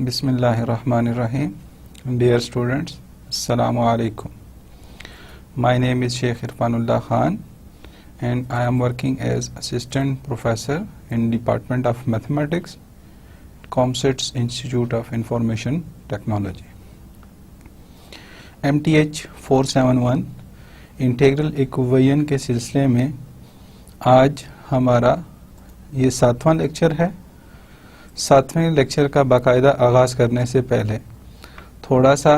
Bismillahirrahmanirrahim. Dear students, Assalamu alaikum. My name is Sheikh Irfanullah Khan and I am working as Assistant Professor in Department of Mathematics, ComSets Institute of Information Technology. MTH 471 integral equation के सिलसिले में आज हमारा ये 7वां lecture है। 7वें lecture का बाकायदा आगाज़ करने से पहले थोड़ा सा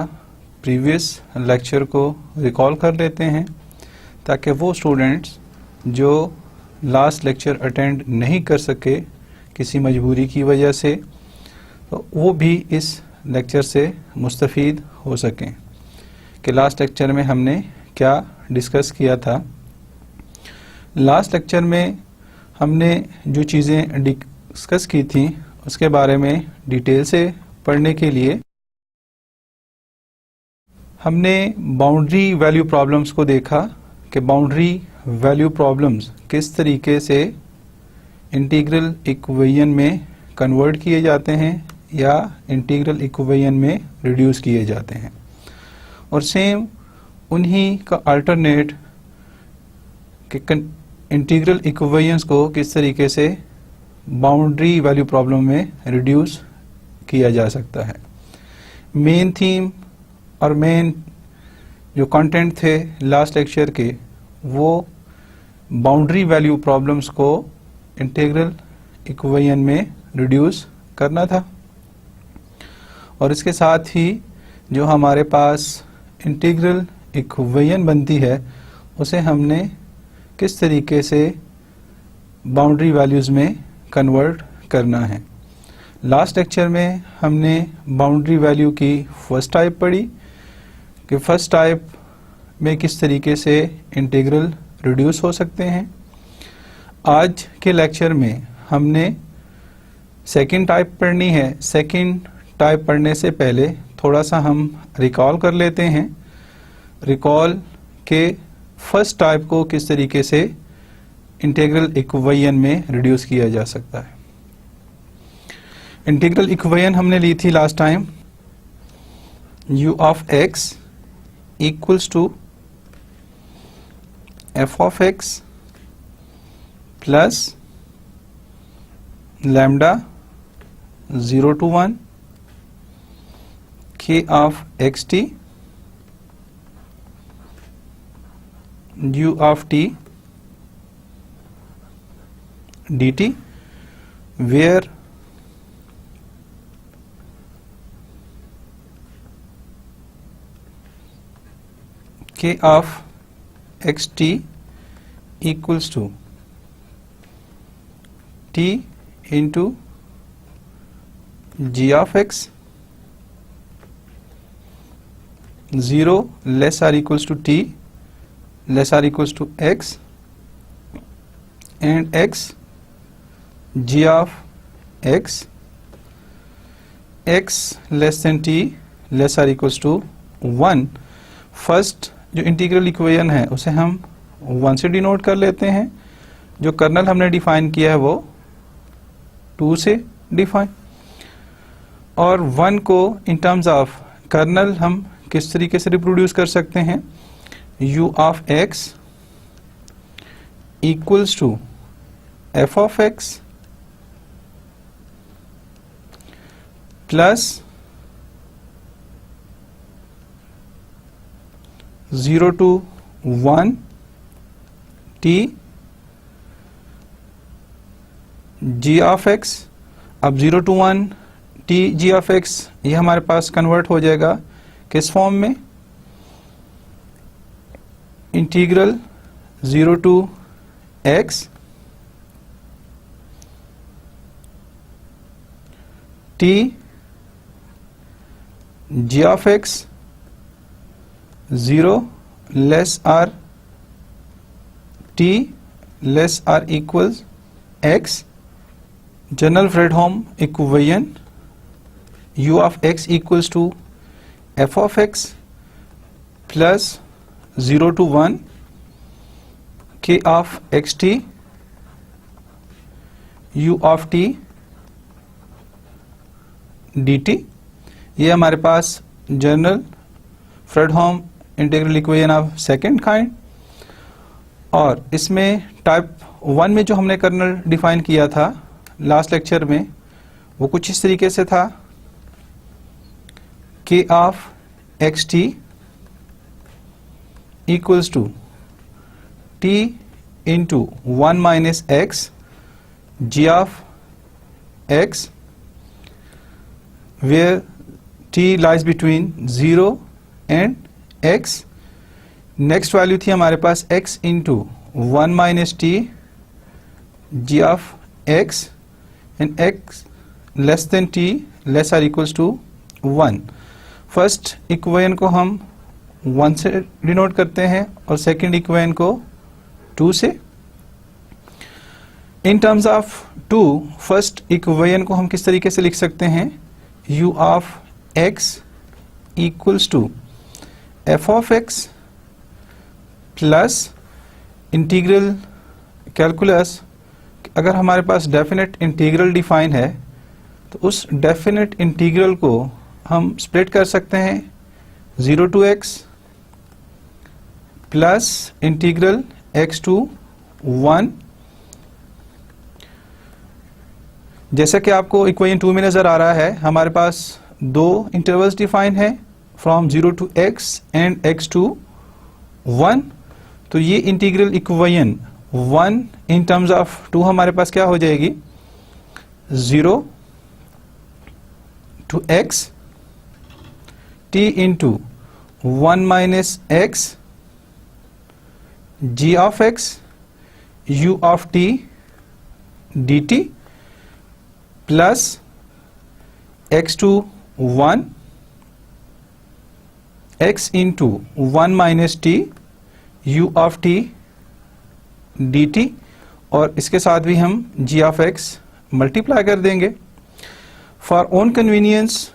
प्रीवियस लेक्चर को रिकॉल कर लेते हैं ताकि वो स्टूडेंट्स जो लास्ट लेक्चर अटेंड नहीं कर सके किसी मजबूरी की वजह से, तो वो भी इस लेक्चर से मुस्तफ़ीद हो सकें कि लास्ट लेक्चर में हमने क्या डिस्कस किया था। लास्ट लेक्चर में हमने जो चीज़ें डिस्कस की थी उसके बारे में डिटेल से पढ़ने के लिए हमने बाउंड्री वैल्यू प्रॉब्लम्स को देखा कि बाउंड्री वैल्यू प्रॉब्लम्स किस तरीके से इंटीग्रल इक्वेशन में कन्वर्ट किए जाते हैं या इंटीग्रल इक्वेशन में रिड्यूस किए जाते हैं, और सेम उन्हीं का अल्टरनेट कि इंटीग्रल इक्वेशंस को किस तरीके से बाउंड्री वैल्यू प्रॉब्लम में रिड्यूस किया जा सकता है। मेन थीम और मेन जो कंटेंट थे लास्ट लेक्चर के वो बाउंड्री वैल्यू प्रॉब्लम्स को इंटीग्रल इक्वेशन में रिड्यूस करना था, और इसके साथ ही जो हमारे पास इंटीग्रल इक्वेशन बनती है उसे हमने किस तरीके से बाउंड्री वैल्यूज़ में कन्वर्ट करना है। लास्ट लेक्चर में हमने बाउंड्री वैल्यू की फर्स्ट टाइप पढ़ी कि फर्स्ट टाइप में किस तरीके से इंटीग्रल रिड्यूस हो सकते हैं। आज के लेक्चर में हमने सेकंड टाइप पढ़नी है। सेकंड टाइप पढ़ने से पहले थोड़ा सा हम रिकॉल कर लेते हैं, रिकॉल के फर्स्ट टाइप को किस तरीके से इंटीग्रल इक्वेशन में रिड्यूस किया जा सकता है। इंटीग्रल इक्वेशन हमने ली थी last time, u of x equals to f of x plus lambda 0 to 1 k of xt u of t dt, where k of xt equals to t into g of x, 0 less or equals to t less or equals to x, and x g of x less than t less or equals to 1। First जो integral equation है उसे हम 1 से denote कर लेते हैं। जो colonel हमने डिफाइन किया है वो 2 से डिफाइन, और 1 को इन टर्म्स ऑफ कर्नल हम किस तरीके से रिप्रोड्यूस कर सकते हैं। u of x equals to f of x plus 0 to 1 t g of x। अब 0 to 1 t g of x ये हमारे पास कन्वर्ट हो जाएगा किस फॉर्म में, integral 0 to x t g of x 0 less or t less or equals x, general Fredholm equation u of x equals to f of x plus 0 to 1 k of xt u of t dt। ये हमारे पास general Fredholm integral equation of second kind, और इसमें type 1 में जो हमने colonel define किया था लास्ट लेक्चर में, वो कुछ इस तरीके से था k of x t equals to t into 1 minus x g of x, where t lies between 0 and x. Next value थी हमारे पास x into 1 minus t g of x and x less than t less or equals to 1. First equation को हम 1 से denote करते हैं और second equation को 2 से. In terms of 2 first equation को हम किस तरीके से लिख सकते हैं, u of x equals to f of x plus integral calculus. अगर हमारे पास डेफिनेट इंटीग्रल डिफाइन है तो उस डेफिनेट इंटीग्रल को हम स्प्लिट कर सकते हैं 0 to x plus integral x to 1. जैसा कि आपको इक्वेशन 2 में नजर आ रहा है, हमारे पास दो इंटरवल्स डिफाइन है from 0 to x and x to 1. तो ये integral equation 1 in terms of 2 हमारे पास क्या हो जाएगी, 0 to x t into 1 minus x g of x u of t dt plus x to 1 x into 1 minus t u of t dt, और इसके साथ भी हम g of x मल्टीप्लाई कर देंगे. फॉर ओन कन्वीनियंस,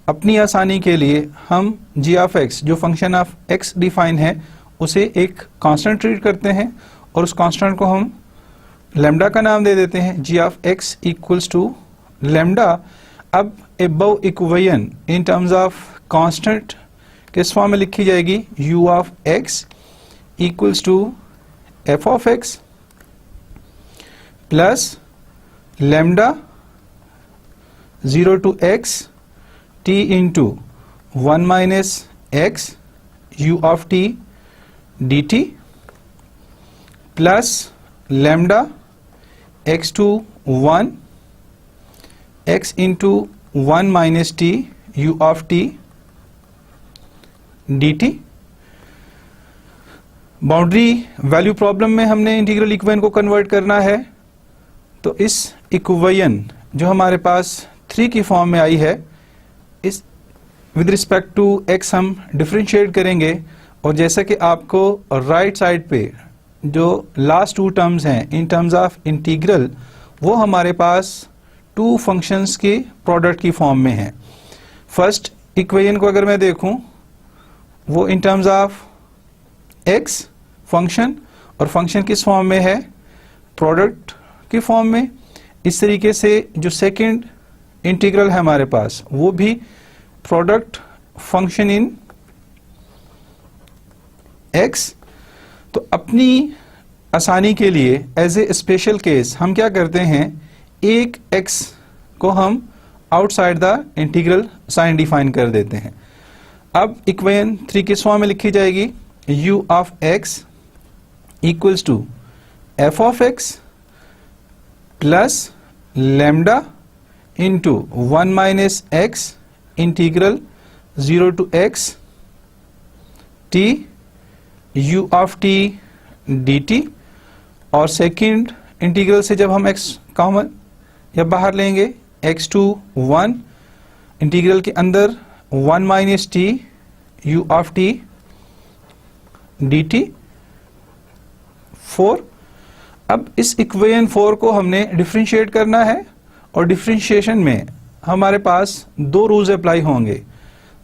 अपनी आसानी के लिए हम g of x जो फंक्शन ऑफ x डिफाइन है उसे एक कांस्टेंट ट्रीट करते हैं और उस कांस्टेंट को हम लैम्डा का नाम दे देते हैं. g of x equals to lambda. अब above equation in terms of constant किस फॉर्म में लिखी जाएगी, u of x equals to f of x plus lambda 0 to x t into 1 minus x u of t dt plus lambda x to 1 x into 1 minus t u of t dt. Boundary value problem में हमने integral equation को convert करना है, तो इस equation जो हमारे पास 3 की फॉर्म में आई है, इस विद रिस्पेक्ट टू x हम डिफरेंशिएट करेंगे. और जैसा कि आपको राइट साइड पे जो लास्ट 2 टर्म्स हैं इन टर्म्स ऑफ इंटीग्रल, वो हमारे पास 2 फंक्शंस के प्रोडक्ट की फॉर्म में है. फर्स्ट इक्वेशन को अगर मैं देखूं, वो in terms of x function, और फंक्शन किस फॉर्म में है, प्रोडक्ट की फॉर्म में. इस तरीके से जो सेकंड इंटीग्रल है हमारे पास, वो भी प्रोडक्ट फंक्शन इन x. तो अपनी आसानी के लिए एज ए स्पेशल केस हम क्या करते हैं, एक x को हम outside the integral sign define कर देते हैं. अब इक्वेशन 3 किस फॉर्म में लिखी जाएगी, u of x equals to f of x plus lambda into 1 minus x integral 0 to x t u of t dt. और सेकंड इंटीग्रल से जब हम x कॉमन या बाहर लेंगे, x to 1 इंटीग्रल के अंदर 1 minus t u of t dt 4. अब इस इक्वेशन 4 को हमने डिफरेंशिएट करना है, और डिफरेंशिएशन में हमारे पास 2 रूल्स अप्लाई होंगे.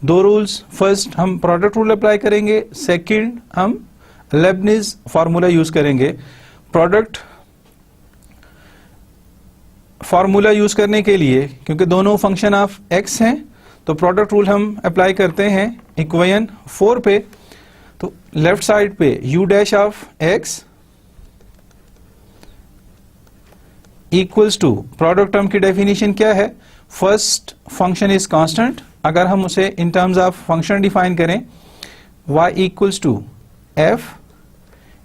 2 रूल्स, फर्स्ट हम प्रोडक्ट रूल अप्लाई करेंगे, सेकंड हम लेबनिज फार्मूला यूज करेंगे. प्रोडक्ट फार्मूला यूज करने के लिए, क्योंकि दोनों फंक्शन ऑफ x हैं, तो प्रोडक्ट रूल हम अप्लाई करते हैं इक्वेशन 4 पे। तो लेफ्ट साइड पे u dash of x equals to, product term की डेफिनेशन क्या है, फर्स्ट फंक्शन इज कांस्टेंट, अगर हम उसे in terms of function define करें y equals to f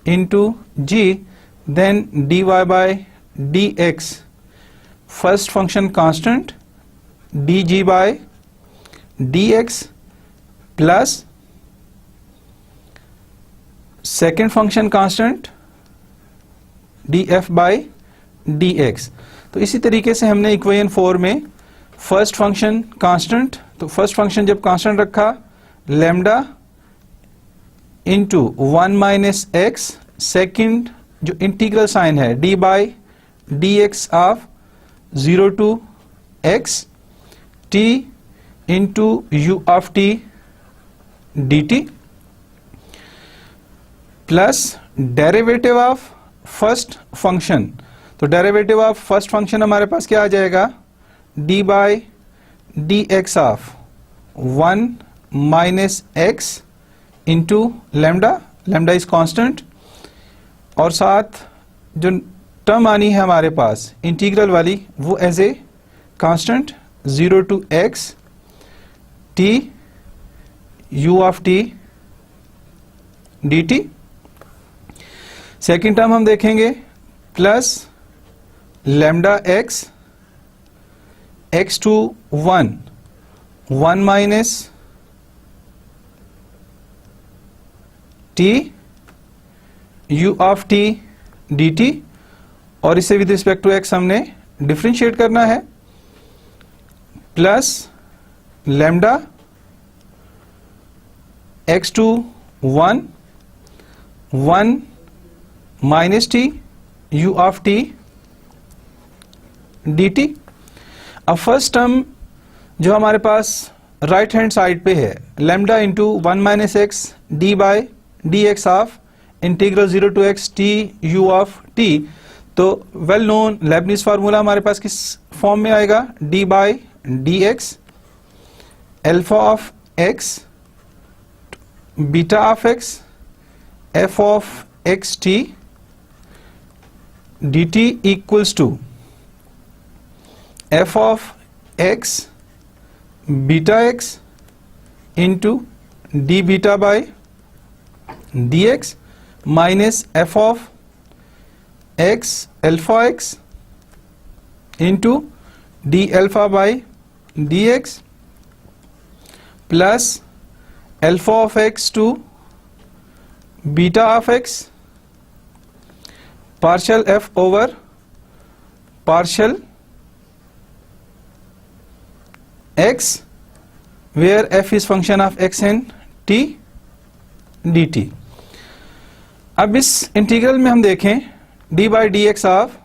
into g, then dy by dx, first function constant, dg by dx plus second function constant df by dx। तो इसी तरीके से हमने equation 4 में फर्स्ट फंक्शन कांस्टेंट, तो first function जब constant रखा lambda into 1 minus x, second जो इंटीग्रल साइन है d by dx of 0 to x t into u of t dt plus derivative of first function. तो derivative of first function हमारे पास क्या आ जाएगा, d by dx of 1 minus x into lambda, lambda is constant, और साथ जो term आनी है हमारे पास इंटीग्रल वाली वो as a constant 0 to x t u of t dt। Second term हम देखेंगे plus lambda x, x to 1 minus t u of t d t, और इसे विद रिस्पेक्ट टू एक्स हमने डिफरेंशिएट करना है, plus lambda x to 1 minus t u of t d t. अब first term जो हमारे पास राइट हैंड साइड पे है lambda into 1 minus x D by d x of integral 0 to x t u of t, तो well known Leibniz formula हमारे पास किस फॉर्म में आएगा, d by d x alpha of x beta of x f of x t dt equals to f of x beta x into d beta by dx minus f of x alpha x into d alpha by dx plus alpha of x to beta of x partial f over partial x where f is function of x and t dt। अब इस integral में हम देखें d by dx of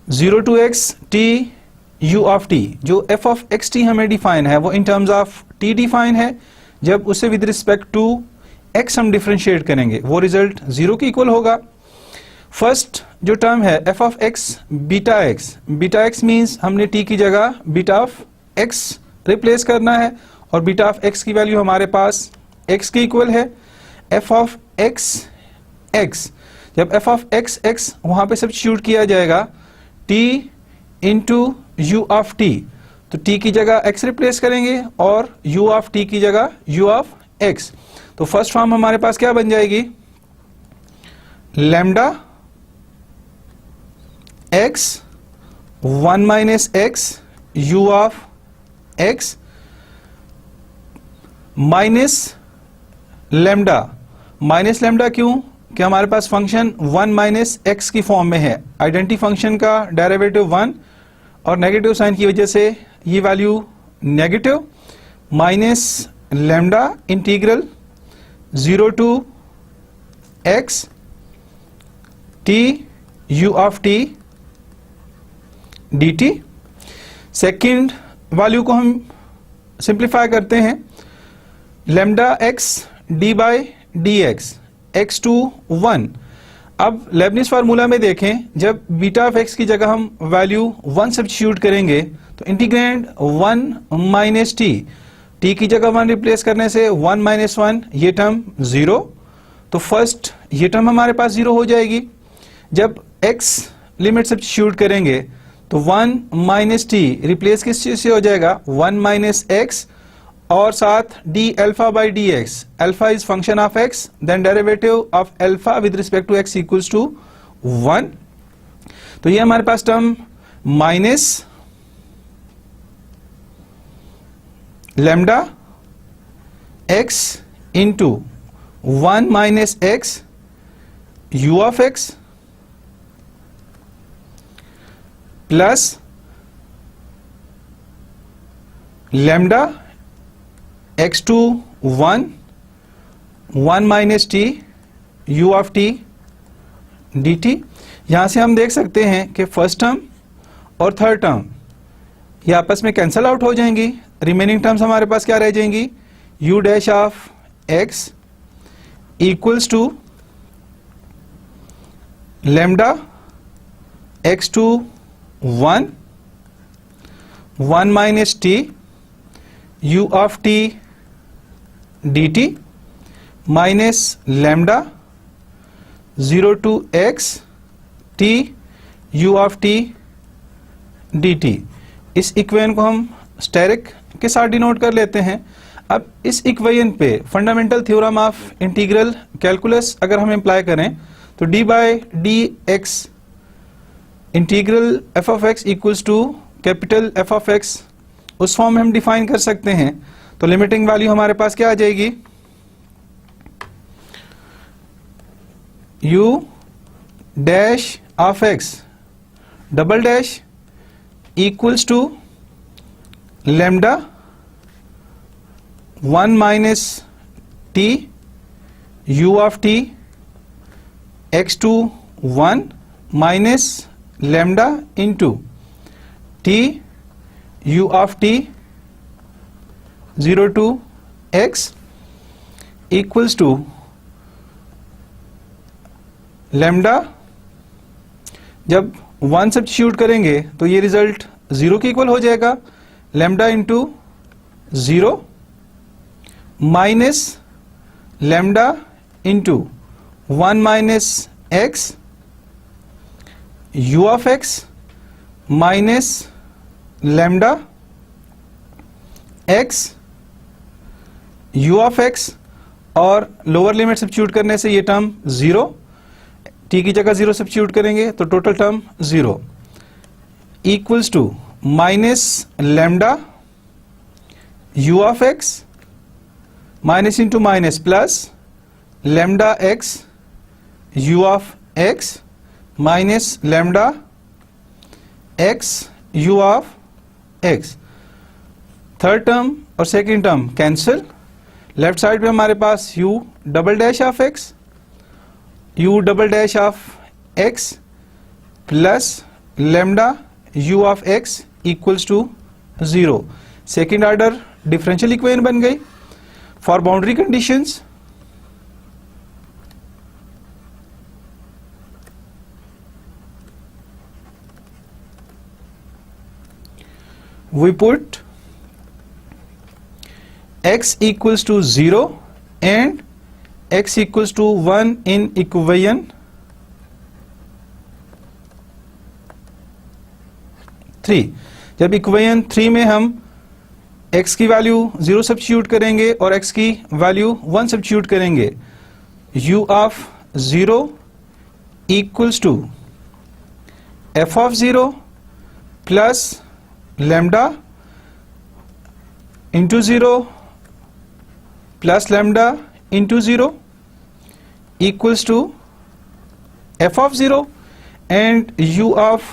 zero to x t u of t, जो f of x t हमें define है वो in terms of t define है, जब उसे विद रिस्पेक्ट टू x हम डिफरेंशिएट करेंगे वो रिजल्ट 0 के इक्वल होगा। फर्स्ट जो टर्म है f of x beta x means हमने t की जगह बीटा ऑफ x रिप्लेस करना है, और बीटा ऑफ x की वैल्यू हमारे पास x के इक्वल है f ऑफ x, जब f ऑफ x वहां पे सब्स्टिट्यूट किया जाएगा t into u of t, तो t की जगह x रिप्लेस करेंगे और u ऑफ t की जगह u ऑफ x, तो फर्स्ट फॉर्म हमारे पास क्या बन जाएगी, lambda x 1 minus x u of x minus lambda क्यों, कि हमारे पास फंक्शन 1 माइनस एक्स की फॉर्म में है, आइडेंटिटी फंक्शन का डेरिवेटिव 1 और नेगेटिव साइन की वजह से ये value negative, minus lambda integral 0 to x t u of t dt। Second value को हम सिंप्लीफाई करते हैं, lambda x d by d x x to 1, अब लेबनिज फार्मूला में देखें, जब बीटा ऑफ एक्स की जगह हम वैल्यू 1 सब्स्टिट्यूट करेंगे तो इंटीग्रैंड 1 माइनस टी की जगह 1 रिप्लेस करने से 1 माइनस 1 ये टर्म 0, तो फर्स्ट ये टर्म हमारे पास 0 हो जाएगी। जब x लिमिट सब्स्टिट्यूट करेंगे तो 1 माइनस टी रिप्लेस किस चीज से हो जाएगा, 1 माइनस एक्स, और साथ d alpha by d x, alpha is function of x, then derivative of alpha with respect to x equals to 1। तो ये हमारे पास term minus lambda x into 1 minus x u of x plus lambda x to 1 minus t u of t d t. यहां से हम देख सकते हैं कि फर्स्ट टर्म और थर्ड टर्म ये आपस में कैंसल आउट हो जाएंगी। रिमेनिंग टर्म्स हमारे पास क्या रह जाएंगी, u dash of x equals to lambda x to 1 minus t u of t d t minus lambda 0 to x t u of t d t. इस इक्वेशन को हम स्टेरिक के साथ डिनोट कर लेते हैं। अब इस इक्वेशन पे fundamental theorem of integral calculus अगर हम अप्लाई करें तो d by d x integral f of x equals to capital f of x, उस फॉर्म में हम डिफाइन कर सकते हैं। तो लिमिटिंग वैल्यू हमारे पास क्या आ जाएगी, u dash of x double dash equals to lambda 1 minus t u of t x to 1 minus lambda into t u of t 0 to x equals to lambda, जब 1 सब्स्टिट्यूट करेंगे तो ये result 0 के इक्वल हो जाएगा, lambda into 0 minus lambda into 1 minus x u of x minus lambda x u of x, और lower limit substitute करने से ये टर्म 0, टी की जगह 0 सब्स्टिट्यूट करेंगे तो total term 0 equals to minus lambda u of x minus into minus plus lambda x u of x minus lambda x u of x. Third term और second term cancel, left side पे हमारे पास u double dash of x u double dash of x plus lambda u of x equals to 0। Second order differential equation बन गई। For boundary conditions we put x equals to 0 and x equals to 1 in equation 3। जब equation 3 में हम x की value 0 substitute करेंगे और x की value 1 substitute करेंगे, u of 0 equals to f of 0 plus lambda into 0 plus lambda into 0 equals to f of 0 and u of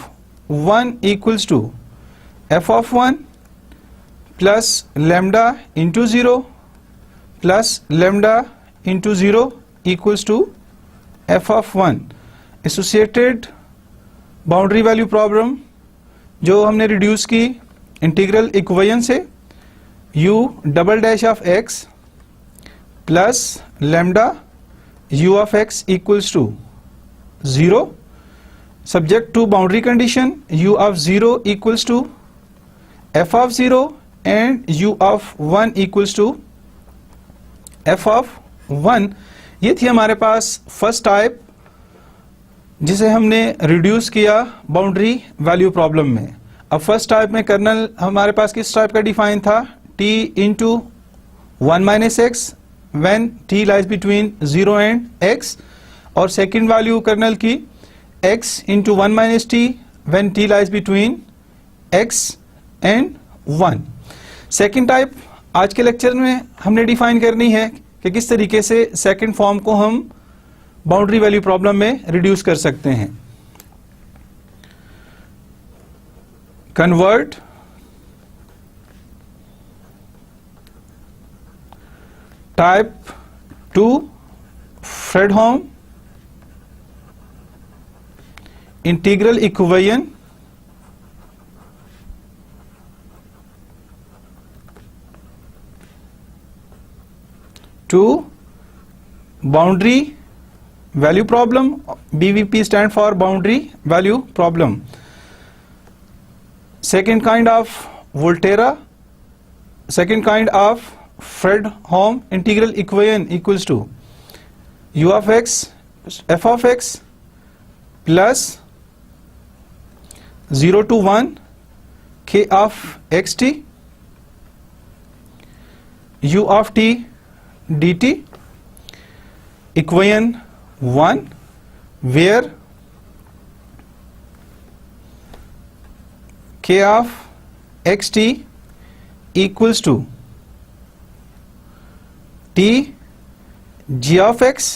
1 equals to f of 1 plus lambda into 0 plus lambda into 0 equals to f of 1। Associated boundary value problem जो हमने reduce की integral equation से, u double dash of x plus lambda u of x equals to 0 subject to boundary condition u of 0 equals to f of 0 and u of 1 equals to f of 1। ये थी हमारे पास first type जिसे हमने reduce किया boundary value problem में। अब first type में colonel हमारे पास किस टाइप का डिफाइन था, t into 1 minus x when t lies between 0 and x, और सेकेंड वैल्यू कर्नल की x into 1 minus T when t lies between x and 1। Second type आज के लेक्चर में हमने डिफाइन करनी है कि किस तरीके से सेकेंड फॉर्म को हम बाउंड्री वैल्यू प्रॉब्लम में रिड्यूस कर सकते हैं। Convert type 2 Fredholm integral equation to boundary value problem। BVP stand for boundary value problem। Second kind of Volterra, second kind of Fredholm integral equation equals to u of x f of x plus 0 to 1 k of xt u of t dt। equation 1 where k of xt equals to t g of x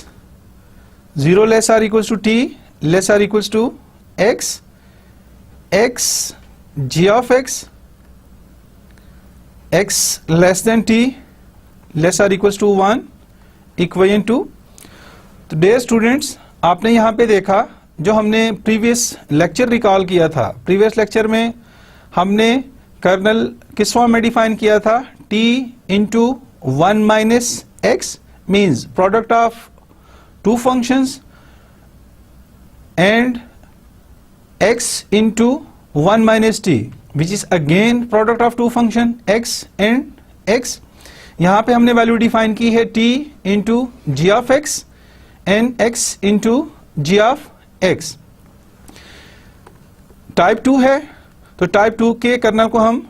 0 less or equals to t less or equals to x, x g of x x less than t less or equals to 1 equation 2। तो dear students, आपने यहाँ पे देखा जो हमने previous lecture recall किया था। Previous lecture में हमने कर्नल किस फॉर्म में डिफाइन किया था, t into 1 minus x means product of two functions and x into 1 minus t which is again product of two function x and x। यहां पे हमने वैल्यू डिफाइन की है t into g of x and x into g of x. Type 2 है तो type 2 के colonel को हम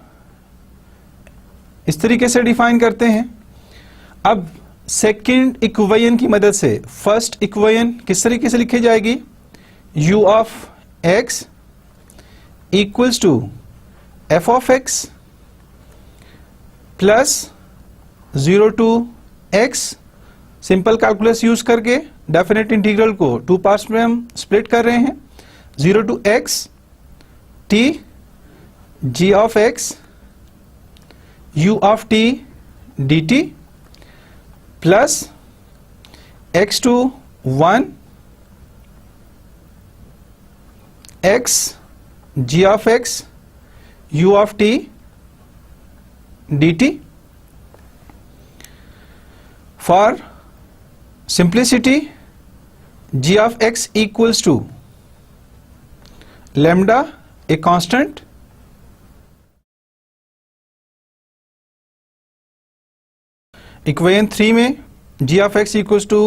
इस तरीके से डिफाइन करते हैं। अब सेकेंड इक्वेशन की मदद से फर्स्ट इक्वेशन किस तरीके से लिखी जाएगी, u of x equals to f of x plus 0 to x। Simple calculus use करके डेफिनेट इंटीग्रल को 2 पार्ट्स में हम स्प्लिट कर रहे हैं। 0 to x t g of x u of t dt plus x to 1 x g of x u of t dt। For simplicity, g of x equals to lambda, a constant, equation 3 में g of x equals to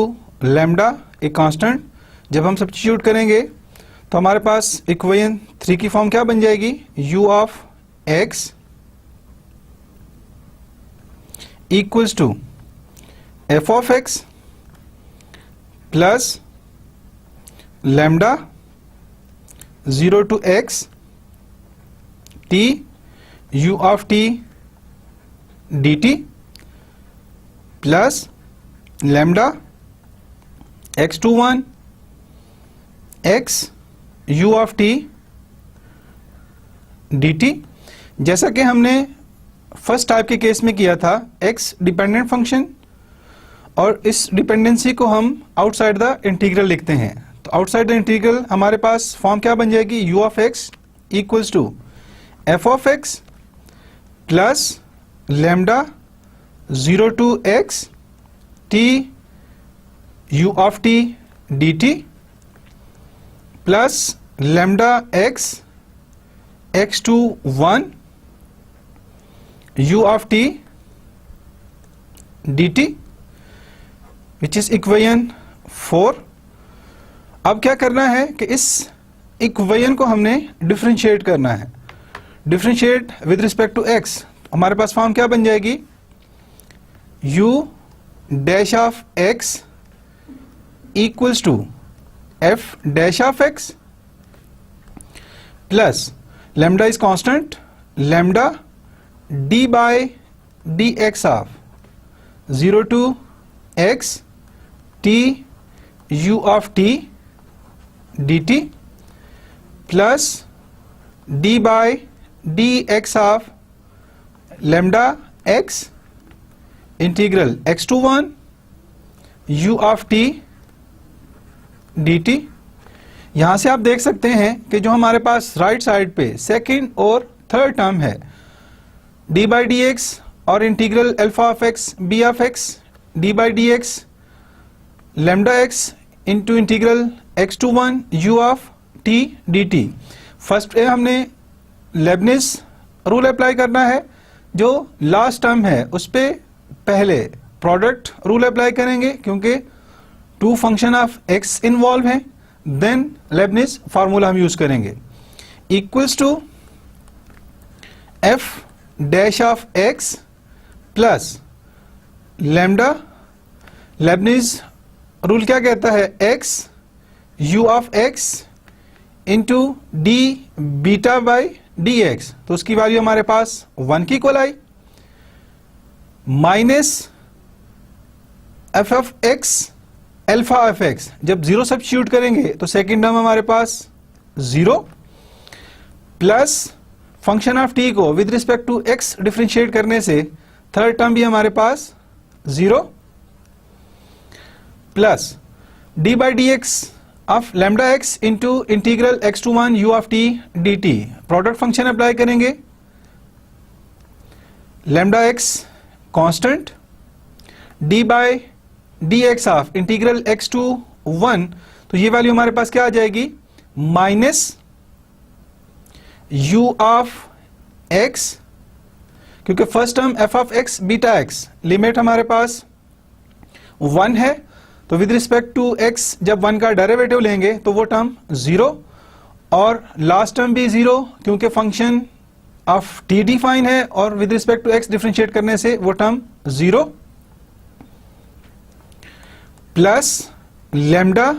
lambda, a constant। जब हम substitute करेंगे तो हमारे पास equation 3 की form क्या बन जाएगी, u of x equals to f of x plus lambda 0 to x t u of t dt plus lambda x to 1 x u of t dt। जैसा कि हमने फर्स्ट टाइप के केस में किया था, x डिपेंडेंट फंक्शन और इस dependency को हम आउटसाइड द इंटीग्रल लिखते हैं। तो आउटसाइड द इंटीग्रल हमारे पास फॉर्म क्या बन जाएगी, u of x equals to f of x plus lambda 0 to x t u of t dt plus lambda x x to 1 u of t dt which is equation 4। अब क्या करना है कि इस इक्वेशन को हमने डिफरेंशिएट करना है। Differentiate with respect to x, हमारे पास फॉर्म क्या बन जाएगी, u dash of x equals to f dash of x plus lambda is constant, lambda d by dx of 0 to x t u of t dt plus d by dx of lambda x integral x to 1 u of t dt। यहां से आप देख सकते हैं कि जो हमारे पास राइट साइड पे सेकंड और थर्ड टर्म है d by dx और integral alpha of x b of x d by dx lambda x into integral x to 1 u of t dt। First पे हमने लेबनिज रूल अप्लाई करना है, जो last term है उस पे पहले प्रोडक्ट रूल अप्लाई करेंगे क्योंकि two function of x involve है, देन लेबनिज फार्मूला हम यूज करेंगे equals to f dash of x plus lambda, Leibniz rule क्या कहता है, x u of x into d beta by d x, तो उसकी वैल्यू हमारे पास 1 की इक्वल आई, minus f of x alpha f x, जब 0 सब्स्टिट्यूट करेंगे तो सेकेंड टर्म हमारे पास 0 प्लस फंक्शन ऑफ टी को with respect to x differentiate करने से थर्ड टर्म भी हमारे पास 0 plus d by d x of lambda x into integral x to 1 u of t d t. Product function apply करेंगे, lambda x constant, d by d x of integral x to 1, तो ये value हमारे पास क्या आ जाएगी, minus u of x, क्योंकि first term f of x beta x limit हमारे पास 1 है, तो विद रिस्पेक्ट टू x जब 1 का डेरिवेटिव लेंगे तो वो टर्म 0 और लास्ट टर्म भी 0 क्योंकि फंक्शन ऑफ t डिफाइन है और with respect to x differentiate करने से वो term 0 plus lambda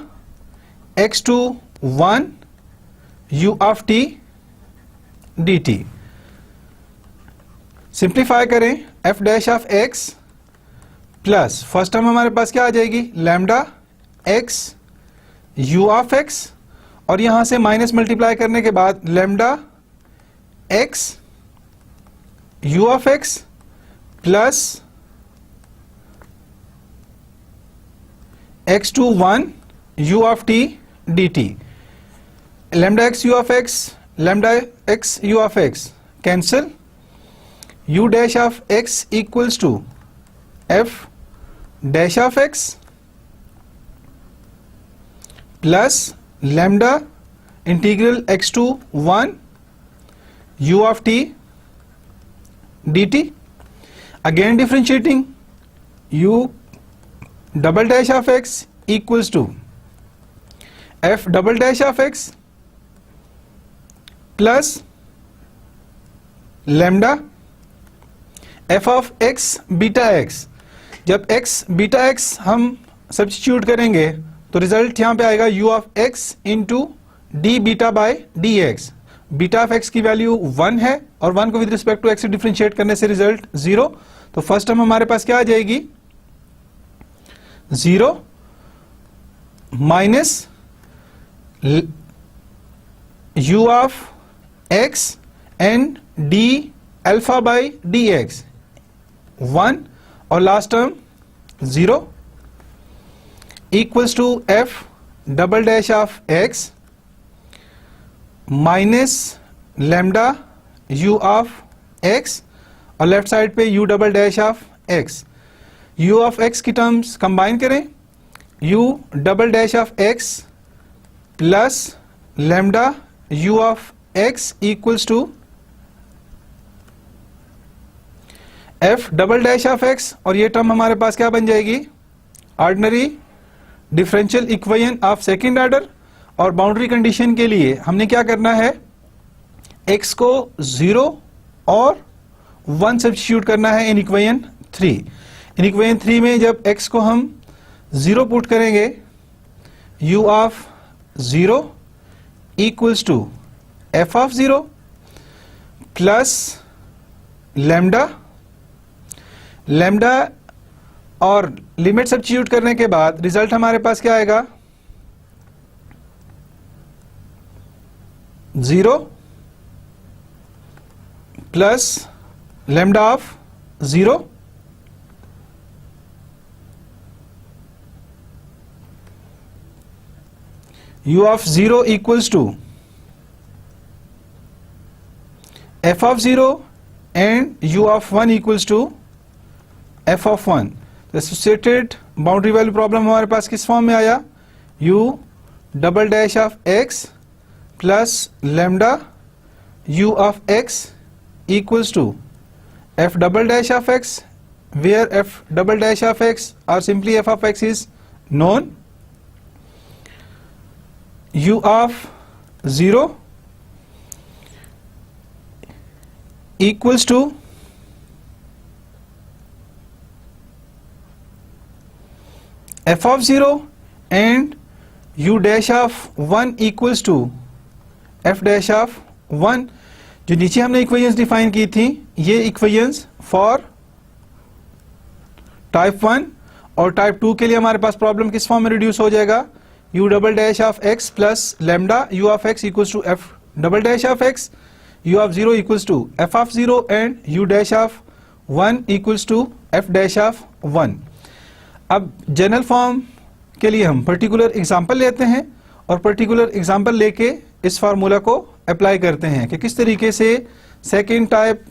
x to 1 u of t dt। Simplify करें, f dash of x plus first term हमारे पास क्या आ जाएगी, lambda x u of x और यहां से माइनस मल्टीप्लाई करने के बाद lambda x u of x plus x to 1 u of t dt। Lambda x u of x, lambda x u of x cancel, u dash of x equals to f dash of x plus lambda integral x to 1 u of t dt। Again differentiating, u double dash of x equals to f double dash of x plus lambda f of x beta x। जब x beta x हम substitute करेंगे तो result यहां पे आएगा u of x into d beta by d x. Beta of x की value 1 है और 1 को विद रिस्पेक्ट टू x से डिफरेंशिएट करने से रिजल्ट 0, तो फर्स्ट टर्म हमारे पास क्या आ जाएगी, 0 minus u of x and d alpha by d x 1 और last term 0 equals to f double dash of x minus lambda u of x और लेफ्ट साइड पे u double dash of x। u of x की terms combine करें, u double dash of x plus lambda u of x equals to f double dash of x, और ये term हमारे पास क्या बन जाएगी, ordinary differential equation of second order. और बाउंड्री कंडीशन के लिए हमने क्या करना है, x को 0 और 1 सब्स्टिट्यूट करना है इन इक्वेशन 3। इन इक्वेशन 3 में जब x को हम 0 पुट करेंगे, u of 0 equals to f of 0 plus lambda, lambda और लिमिट सब्स्टिट्यूट करने के बाद रिजल्ट हमारे पास क्या आएगा, 0 plus lambda of 0 u of 0 equals to f of 0 and u of 1 equals to f of 1। Associated boundary value problem हमारे पास किस फॉर्म में आया, u double dash of x plus lambda u of x equals to f double dash of x, where f double dash of x or simply f of x is known, u of 0 equals to f of 0 and u dash of 1 equals to f dash of 1। जो नीचे हमने equations define की थी, ये equations for type 1 और type 2 के लिए हमारे पास प्रॉब्लम किस फॉर्म में रिड्यूस हो जाएगा, u double dash of x plus lambda u of x equals to f double dash of x, u of 0 equals to f of 0 and u dash of 1 equals to f dash of 1। अब general form के लिए हम particular example लेते हैं और particular example लेके इस formula को अप्लाई करते हैं कि किस तरीके से second type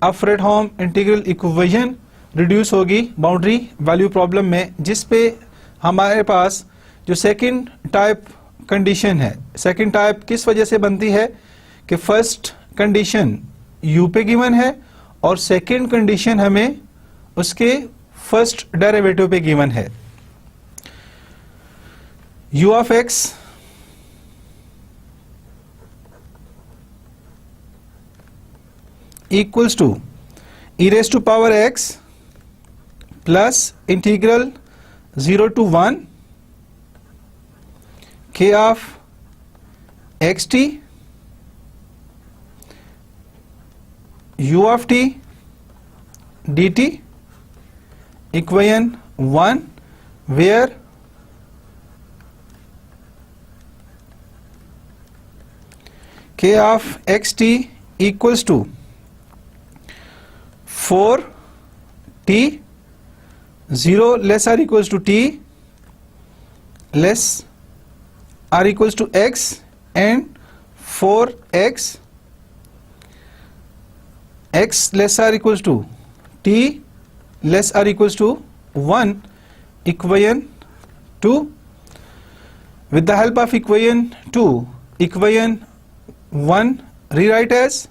of Fredholm integral equation reduce होगी बाउंड्री वैल्यू प्रॉब्लम में, जिस पे हमारे पास जो सेकेंड टाइप कंडीशन है, सेकेंड टाइप किस वजह से बनती है कि फर्स्ट कंडीशन u पे गिवन है और सेकेंड कंडीशन हमें उसके फर्स्ट डेरिवेटिव पे गिवन है। u of x equals to e raised to power x plus integral 0 to 1 k of xt u of t dt, equation 1, where k of xt equals to 4t 0 less or equals to t less or equals to x and 4x x less or equals to t less or equals to 1, equation 2। with the help of equation 2, equation 1 rewrite as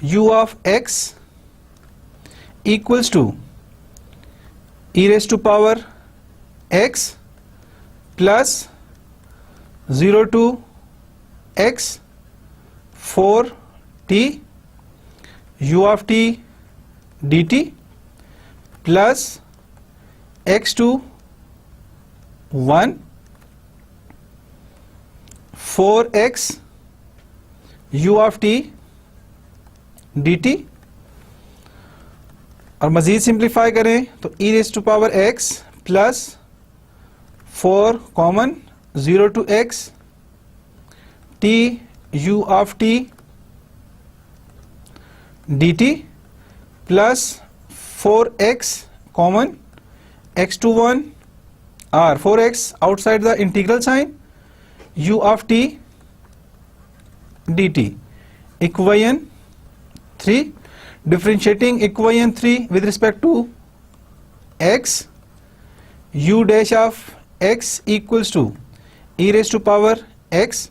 u of x equals to e raised to power x plus 0 to x 4t u of t dt plus x to 1 4x u of t dt। और मजीद simplify करें तो e raise to power x plus 4 common 0 to x t u of t dt plus 4x common x to 1 or 4x outside the integral sign u of t dt। equation 3, differentiating equation 3 with respect to x, u dash of x equals to e raised to power x,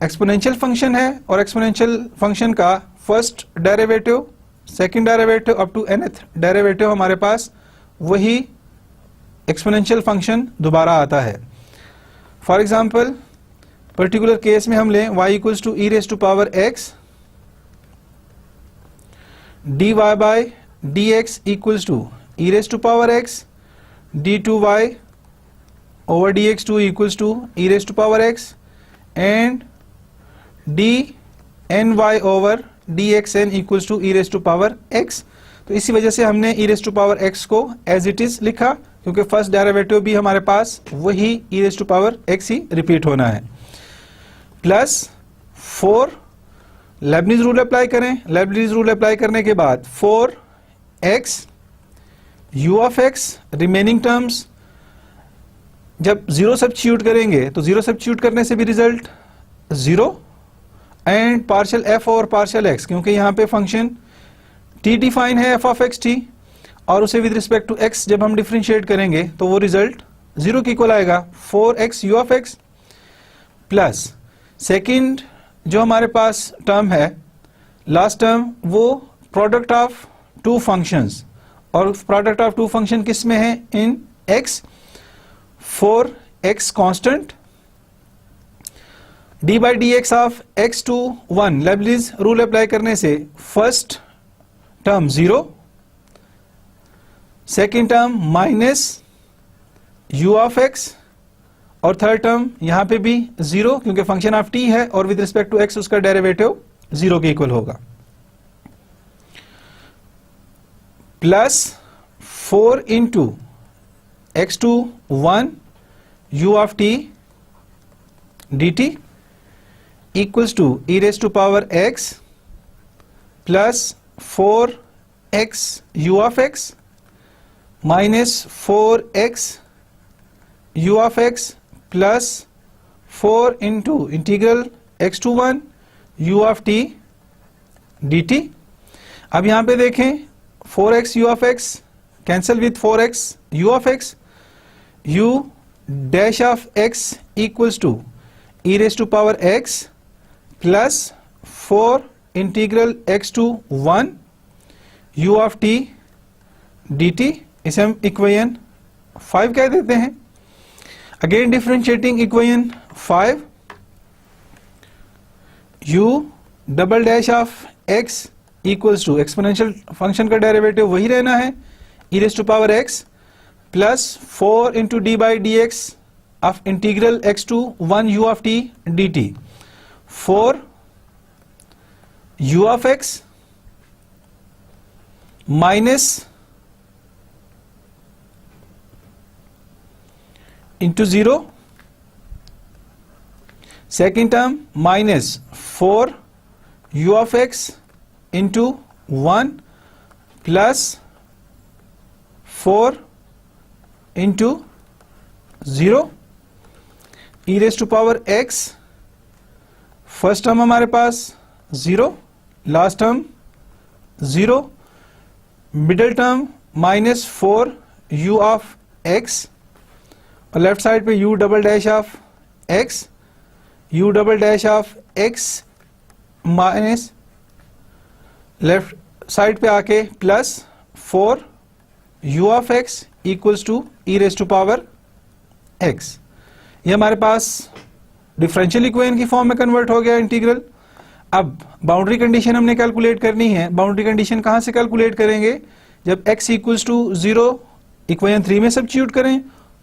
exponential function है और exponential function का first derivative, second derivative up to nth derivative हमारे पास वही exponential function दोबारा आता है। For example particular case में हम लें y equals to e raise to power x dy by dx equals to e raise to power x d2y over dx2 equals to e raised to power x and dny over dxn equals to e raised to power x। तो इसी वजह से हमने e raised to power x को as it is लिखा, क्योंकि first derivative भी हमारे पास वही e raised to power x he repeat होना है। प्लस 4 लेबनीज रूल अप्लाई करें। लेबनीज रूल अप्लाई करने के बाद 4x u of x remaining terms जब जीरो सब्स्टिट्यूट करेंगे तो जीरो सब्स्टिट्यूट करने से भी result zero and partial f और पार्शियल x, क्योंकि यहाँ पे फंक्शन t डिफाइन है f ऑफ x t और उसे विद रिस्पेक्ट टू x जब हम डिफरेंशिएट करेंगे तो वो रिजल्ट जीरो के इक्वल आएगा 4x u of x plus second जो हमारे पास टर्म है लास्ट टर्म वो प्रोडक्ट ऑफ टू फंक्शंस, और प्रोडक्ट ऑफ टू फंक्शन किस में है in x 4x constant d by d x of x to 1 Leibniz rule apply करने से first term zero, second term minus u of x और third term यहां पे भी जीरो, क्योंकि फंक्शन ऑफ t है और विद रिस्पेक्ट टू x उसका डेरिवेटिव जीरो के इक्वल होगा। Plus 4 into x to 1 u of t dt equals to e raise to power x plus 4x u of x minus 4x u of x plus 4 into integral x to 1 u of t dt। अब यहां पे देखें 4x u of x cancel with 4x u of x, u dash of x equals to e raise to power x plus 4 integral x to 1 u of t dt, इसे हम equation 5 कह देते हैं। Again differentiating equation 5 u double dash of x equals to exponential function का derivative वही रहना है e raise to power x plus 4 into d by d x of integral x to 1 u of t dt 4 u of x minus into zero, second term minus 4 u of x into 1 plus 4 into zero e raise to power x, first term हमारे पास zero, last term zero, middle term minus 4 u of x और left side पे u double dash of x, u double dash of x minus left side पे आके plus 4 u of x equals to e raise to power x। ये हमारे पास differential equation की form में convert हो गया इंटीग्रल। अब बाउंड्री कंडीशन हमने कैलकुलेट करनी है। बाउंड्री कंडीशन कहां से कैलकुलेट करेंगे? जब x इक्वल्स टू 0 इक्वेशन 3 में सब्स्टिट्यूट करें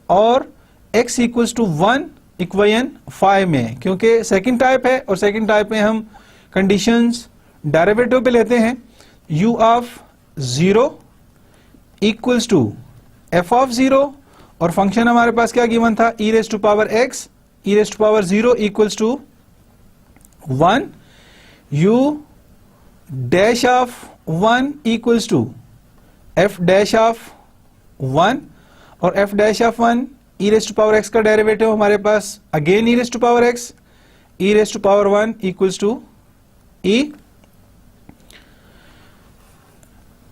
और x इक्वल्स टू 1 इक्वेशन 5 में, क्योंकि सेकंड टाइप है और सेकंड टाइप में हम कंडीशंस डेरिवेटिव पे लेते हैं। u of 0 equals to f of 0 और फंक्शन हमारे पास क्या गिवन था e raise to power x, e raise to power 0 equals to 1, u dash of 1 equals to f dash of 1 और f dash of 1 e raise to power x का derivative हमारे पास again e raise to power x, e raise to power 1 equals to e।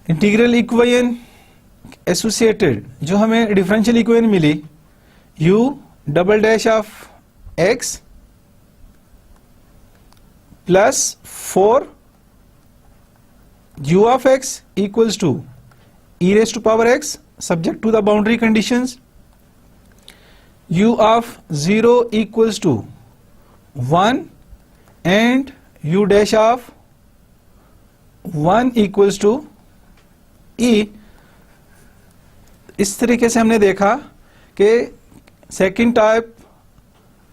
Integral equation associated जो हमें differential equation मिली u double dash of x plus 4 u of x equals to e raised to power x subject to the boundary conditions, u of 0 equals to 1 and u dash of 1 equals to e। इस तरीके से हमने देखा कि second type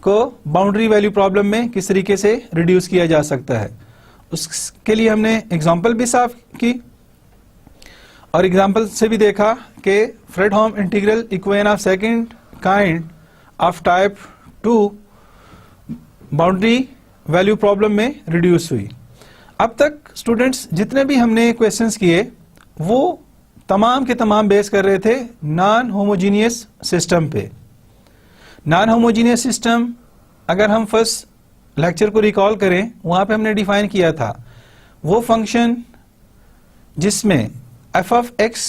को boundary value problem में किस तरीके से रिड्यूस किया जा सकता है। उसके लिए हमने एग्जांपल भी साफ की और एग्जांपल से भी देखा कि Fredholm integral equation of second kind of type 2 boundary value problem में रिड्यूस हुई। अब तक स्टूडेंट्स जितने भी हमने क्वेश्चंस किए वो तमाम के तमाम बेस कर रहे थे नॉन होमोजीनियस सिस्टम पे। नॉन होमोजीनियस सिस्टम अगर हम फर्स्ट लेक्चर को रिकॉल करें, वहां पे हमने डिफाइन किया था वो फंक्शन जिसमें एफ ऑफ एक्स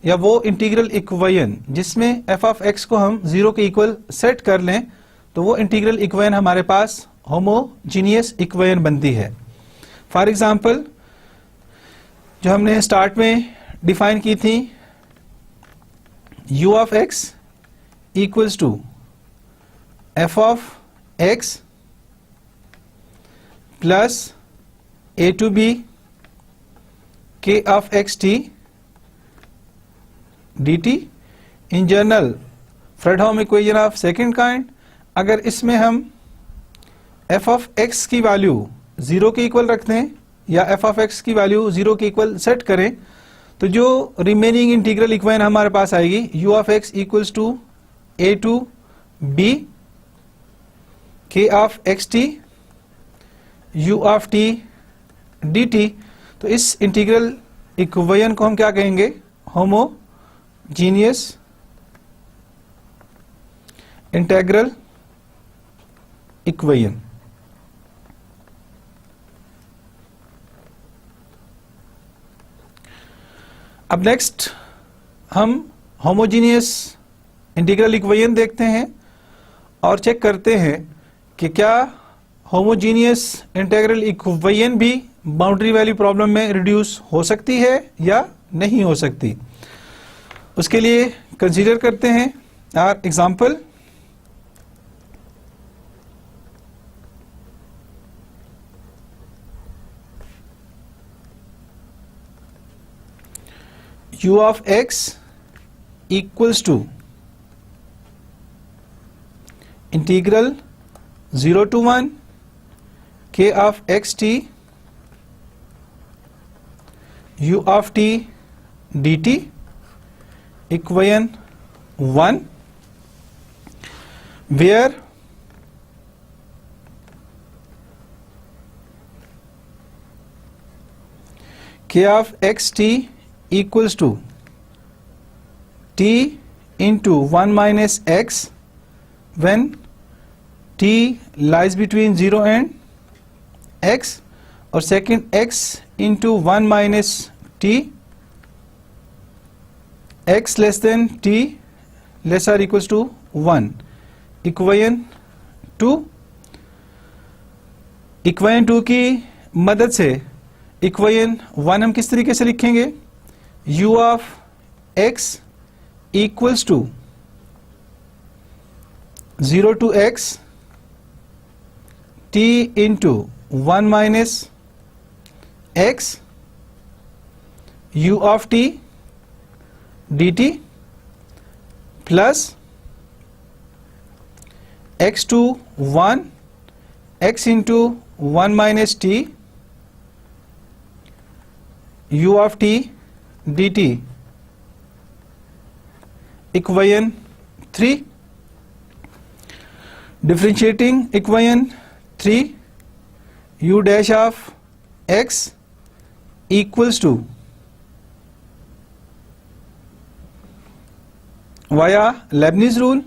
या वो इंटीग्रल इक्वेशन जिसमें एफ ऑफ एक्स को हम 0 के इक्वल सेट कर लें तो वो इंटीग्रल इक्वेशन हमारे पास होमोजीनियस इक्वेशन बनती है। फॉर एग्जाम्पल जो हमने स्टार्ट में डिफाइन की थी u of x equals to f of x plus a to b k of x t dt in general Fredholm equation of second kind. अगर इसमें हम f ऑफ x की value 0 के इक्वल रखते हैं या f ऑफ x की value 0 के इक्वल सेट करें तो जो रिमेनिंग इंटीग्रल इक्वेशन हमारे पास आएगी u of x equals to a to b k of x t u of t dt। तो इस इंटीग्रल इक्वेशन को हम क्या कहेंगे? Homogeneous integral equation. अब नेक्स्ट हम होमोजीनियस इंटीग्रल इक्वेशन देखते हैं और चेक करते हैं कि क्या होमोजीनियस इंटीग्रल इक्वेशन भी बाउंड्री वैल्यू प्रॉब्लम में रिड्यूस हो सकती है या नहीं हो सकती। उसके लिए कंसीडर करते हैं our example. u of x equals to integral 0 to 1 k of x t u of t dt equation 1 where k of x t equals to t into 1 minus x when t lies between 0 and x, और second x into 1 minus t x less than t less or equals to 1 equation 2। equation 2 की मदद से equation 1 हम किस तरीके से लिखेंगे? u of x equals to 0 to x t into 1 minus x u of t dt plus x to 1 x into 1 minus t u of t dt equation 3। differentiating equation 3 u dash of x equals to via Leibniz rule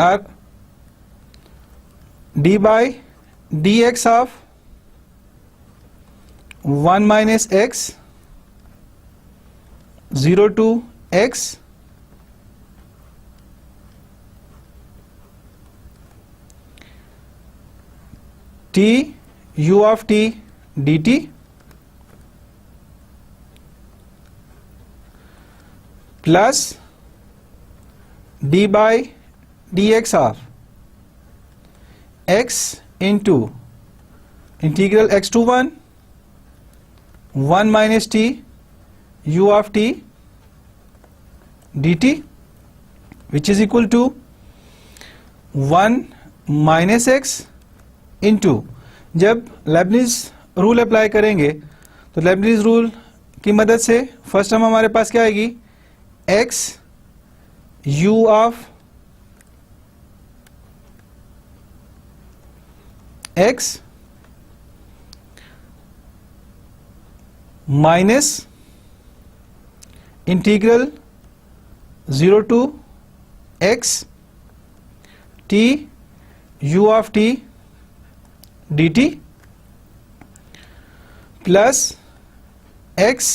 or d by dx of 1 minus x 0 to x t u of t d t plus d by d x of x into integral x to 1 minus t u of t dt which is equal to 1 minus x into, जब Leibniz rule apply करेंगे तो Lebanese rule की मदद से first term हमारे पास क्या आएगी, x u of x minus integral 0 to x t u of t dt plus x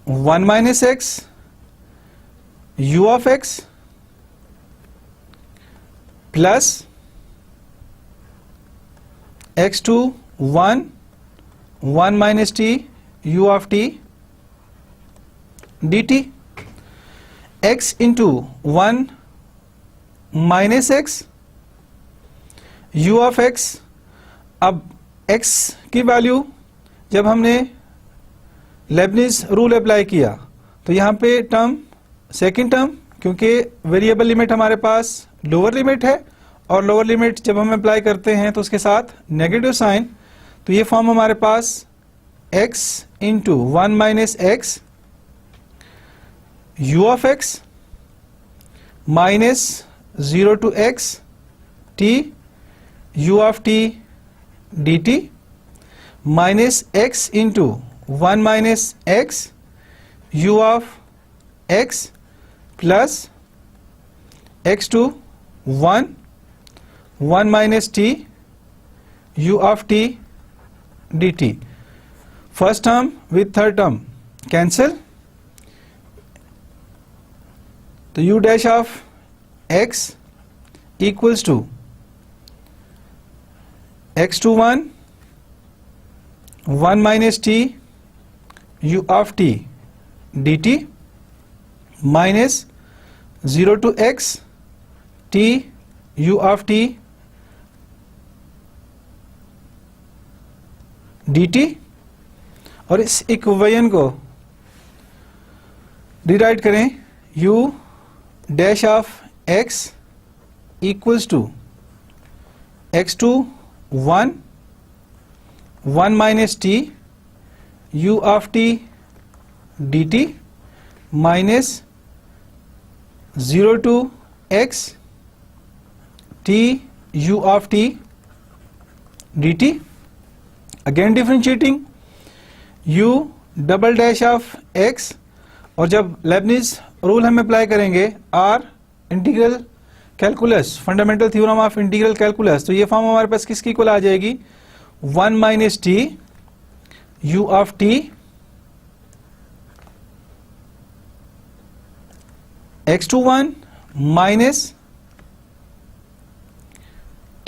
1 minus x u of x plus x to 1 minus t u of t dt x into 1 minus x u of x. अब x की value जब हमने Lebanese rule apply किया तो यहाँ पे term second term, क्योंकि variable limit हमारे पास लोअर लिमिट है और लोअर लिमिट जब हम अप्लाई करते हैं तो उसके साथ नेगेटिव साइन, तो ये फॉर्म हमारे पास x into 1 minus x u of x minus 0 to x t u of t dt minus x into 1 minus x u of x plus x to 1 minus t u of t dt. First term with third term cancel, तो u dash of x equals to x to 1 minus t u of t dt minus 0 to x t u of t dt. और इस equation को डिराइट करें, u dash of x equals to x to 1 minus t u of t dt minus 0 to x t u of t dt. Again differentiating u double dash of x, और जब Leibniz rule हम apply करेंगे r integral calculus fundamental theorem of integral calculus, तो ये form हमारे पास किसकी equal आ जाएगी, 1 minus t u of t x to 1 minus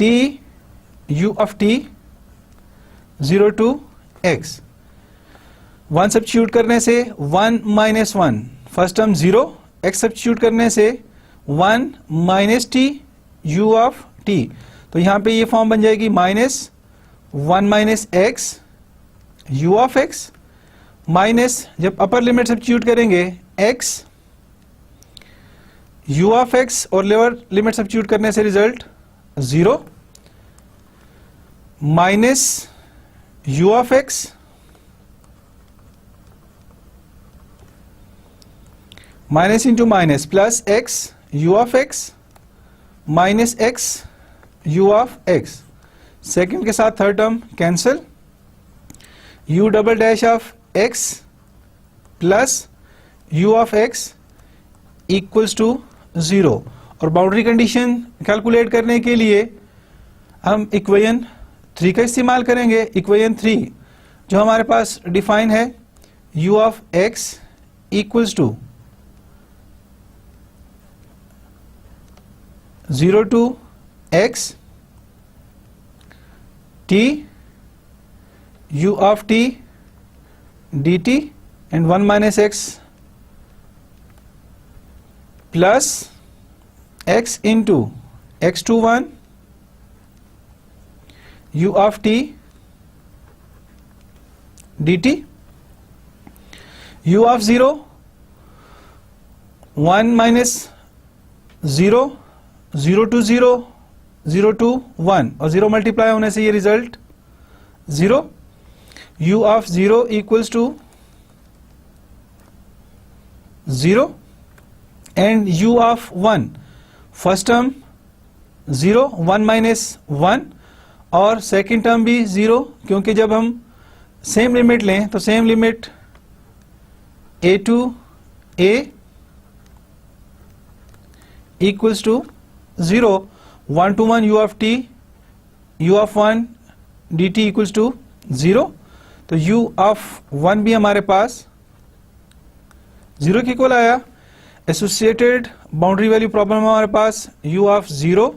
t u of t 0 to x. 1 substitute करने से 1 minus 1 first term 0, x substitute करने से 1 minus t u of t, तो यहाँ पे ये फॉर्म बन जाएगी minus 1 minus x u of x minus, जब अपर लिमिट सब्स्टिट्यूट करेंगे x u ऑफ x और लोअर लिमिट सब्स्टिट्यूट करने से result 0 minus u of x minus into minus plus x u of x minus x u of x. Second के साथ third term cancel, u double dash of x plus u of x equals to 0. और boundary condition calculate करने के लिए हम equation 3 का इस्तेमाल करेंगे. इक्वेशन 3 जो हमारे पास डिफाइन है, u of x equals to 0 to x t u of t dt and 1 minus x plus x into x21 u of t dt, u of 0 1 minus 0 0 to 0 0 to 1 और 0 multiply होने से ये result 0, u of 0 equals to 0 and u of 1 first term 0 1 minus 1 और second term भी 0 क्योंकि जब हम same limit लें तो same limit a to a equals to 0, 1 to 1 u of t u of 1 dt equals to 0, तो u of 1 भी हमारे पास 0 के इक्वल आया। एसोसिएटेड बाउंड्री वैल्यू प्रॉब्लम हमारे पास u of 0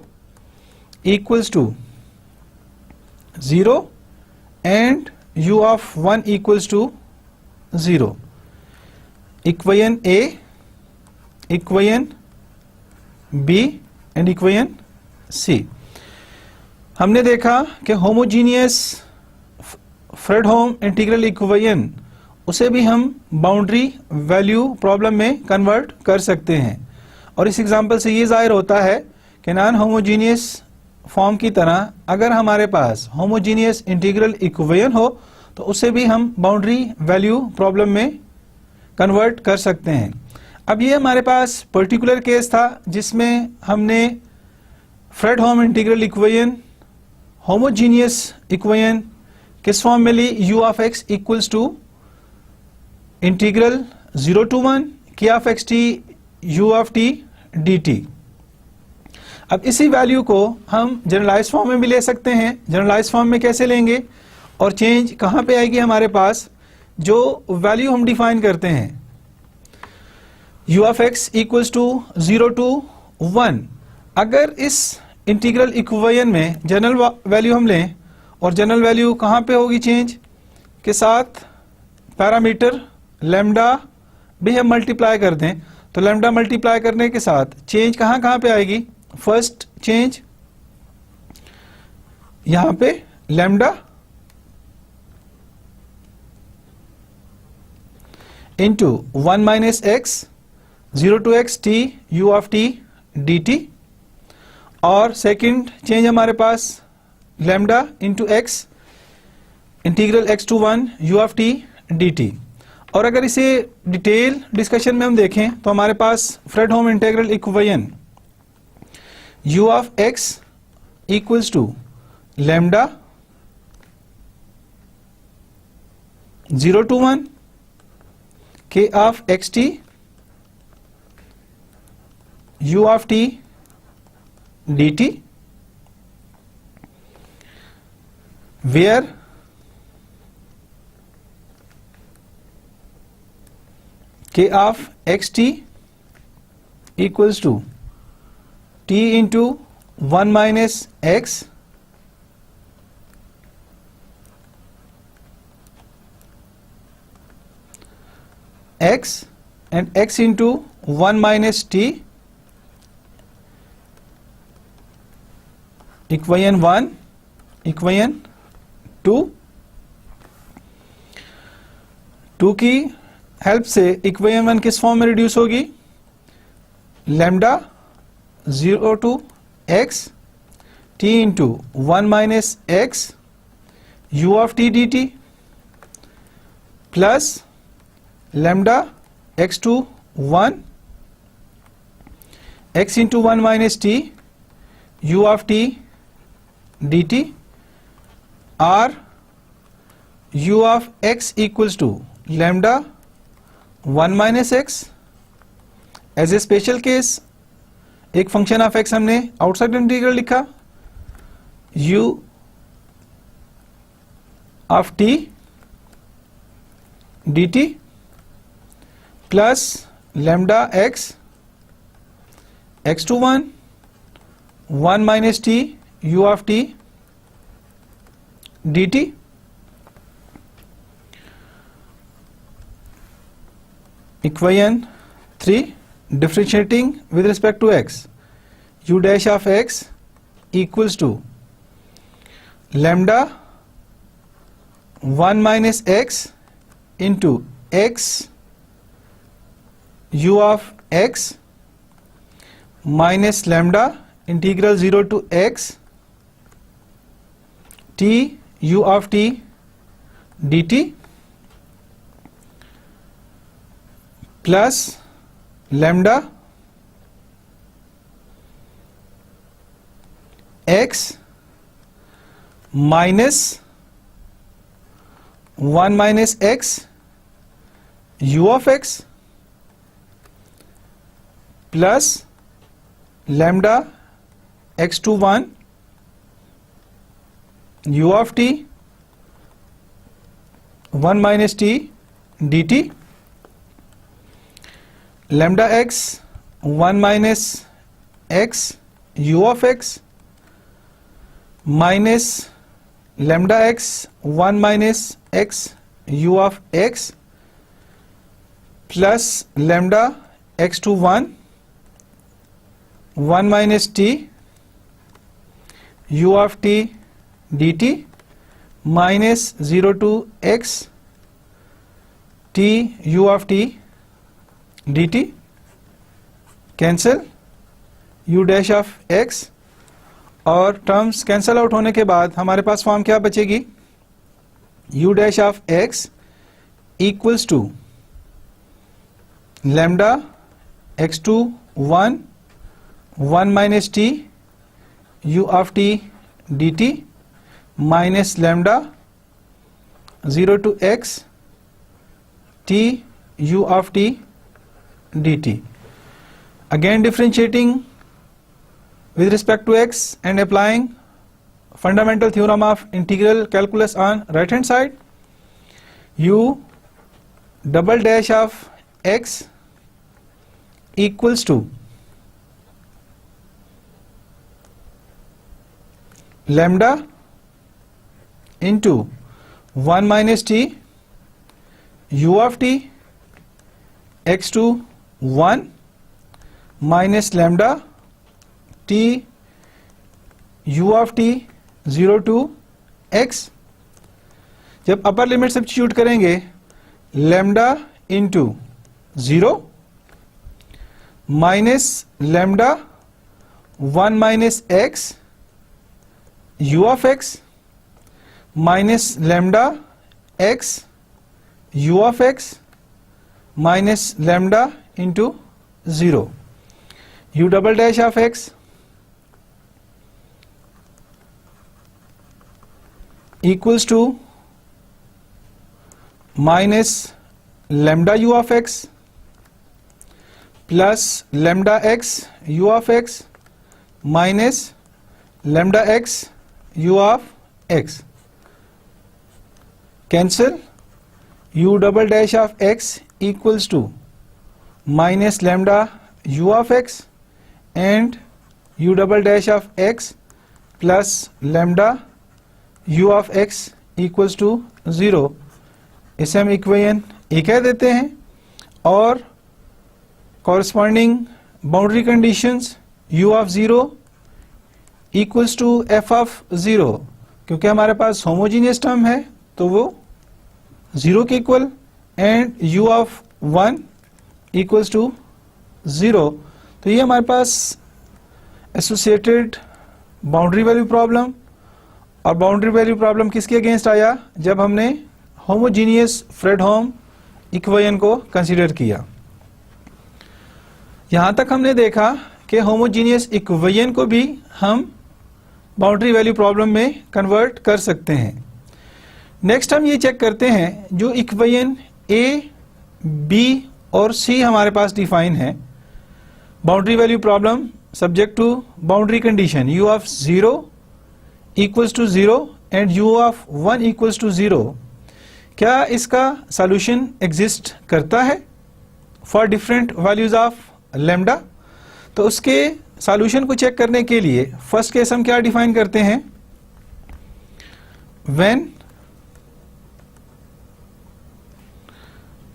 equals to 0 and u of 1 equals to 0, equation A, equation B and equation C। हमने देखा कि होमोजीनियस फ्रेडहोम इंटीग्रल इक्वेशन उसे भी हम बाउंड्री वैल्यू प्रॉब्लम में कन्वर्ट कर सकते हैं और इस एग्जांपल से ये जाहिर होता है कि नॉन होमोजीनियस फॉर्म की तरह अगर हमारे पास होमोजीनियस इंटीग्रल इक्वेशन हो तो उसे भी हम बाउंड्री वैल्यू प्रॉब्लम में कन्वर्ट कर सकते हैं। अब ये हमारे पास पर्टिकुलर केस था जिसमें हमने Fredholm integral equation homogeneous equation किस फॉर्म में ली, u of x equals to integral 0 to 1 k of xt u of t dt। अब इसी वैल्यू को हम जनरलाइज फॉर्म में भी ले सकते हैं। जनरलाइज फॉर्म में कैसे लेंगे और चेंज कहां पे आएगी हमारे पास, जो वैल्यू हम डिफाइन करते हैं u of x equals to 0 to 1, अगर इस इंटीग्रल इक्वेशन में जनरल वैल्यू हम लें और जनरल वैल्यू कहां पे होगी चेंज के साथ, पैरामीटर लैम्डा भी हम मल्टीप्लाई कर दें तो लैम्डा मल्टीप्लाई करने के साथ चेंज कहां पे आएगी, फर्स्ट चेंज यहां पे lambda into 1 minus x 0 to x t u of t dt और सेकंड चेंज हमारे पास lambda into x integral x to 1 u of t dt। और अगर इसे डिटेल डिस्कशन में हम देखें तो हमारे पास Fredholm integral equation u of x equals to lambda 0 to 1 k of xt u of t dt, where k of xt equals to t into 1 minus x x and x into 1 minus t, equation 1 equation 2 की help से equation 1 किस form में reduce होगी, lambda 0 to x t into 1 minus x u of t dt plus lambda x to 1 x into 1 minus t u of t dt or u of x equals to lambda 1 minus x as a special case एक function of x हमने outside integral लिखा u of t dt plus lambda x x to 1 1 minus t u of t dt. Equation 3, differentiating with respect to x, u dash of x equals to lambda 1 minus x into x u of x minus lambda integral 0 to x t u of t dt plus lambda x minus 1 minus x u of x plus lambda x to 1 u of t 1 minus t dt, lambda x 1 minus x u of x minus lambda x 1 minus x u of x plus lambda x to 1 1 minus t u of t dt minus 0 to x t u of t dt, cancel u dash of x, और terms cancel out होने के बाद हमारे पास form क्या बचेगी, u dash of x equals to lambda x to 1 1 minus t u of t dt minus lambda 0 to x t u of t dt. Again differentiating with respect to x and applying fundamental theorem of integral calculus on right hand side, u double dash of x equals to lambda into 1 minus t u of t x to 1 minus lambda t u of t 0 to x. जब upper limit substitute करेंगे lambda into 0 minus lambda 1 minus x u of x minus lambda x u of x minus lambda into 0, u double dash of x equals to minus lambda u of x plus lambda x u of x minus lambda x u of x, cancel u double dash of x equals to minus lambda u of x and u double dash of x plus lambda u of x equals to 0. इसे हम equation ए कह देते हैं, और corresponding boundary conditions u of 0 equals to f of 0, क्योंकि हमारे पास homogeneous term है तो वो 0 के equal, and u of 1 equals to 0. तो ये हमारे पास एसोसिएटेड बाउंड्री वैल्यू प्रॉब्लम, और बाउंड्री वैल्यू प्रॉब्लम किसके अगेंस्ट आया, जब हमने होमोजीनियस फ्रेडहोम इक्वेशन को कंसीडर किया. यहां तक हमने देखा कि होमोजीनियस इक्वेशन को भी हम बाउंड्री वैल्यू प्रॉब्लम में कन्वर्ट कर सकते हैं. नेक्स्ट हम ये चेक करते हैं, जो इक्वेशन ए, बी और सी हमारे पास डिफाइन है, boundary value problem subject to boundary condition u of 0 equals to 0 and u of 1 equals to 0. क्या इसका सॉल्यूशन एग्जिस्ट करता है for different values of lambda? तो उसके सॉल्यूशन को चेक करने के लिए फर्स्ट केस हम क्या डिफाइन करते हैं, व्हेन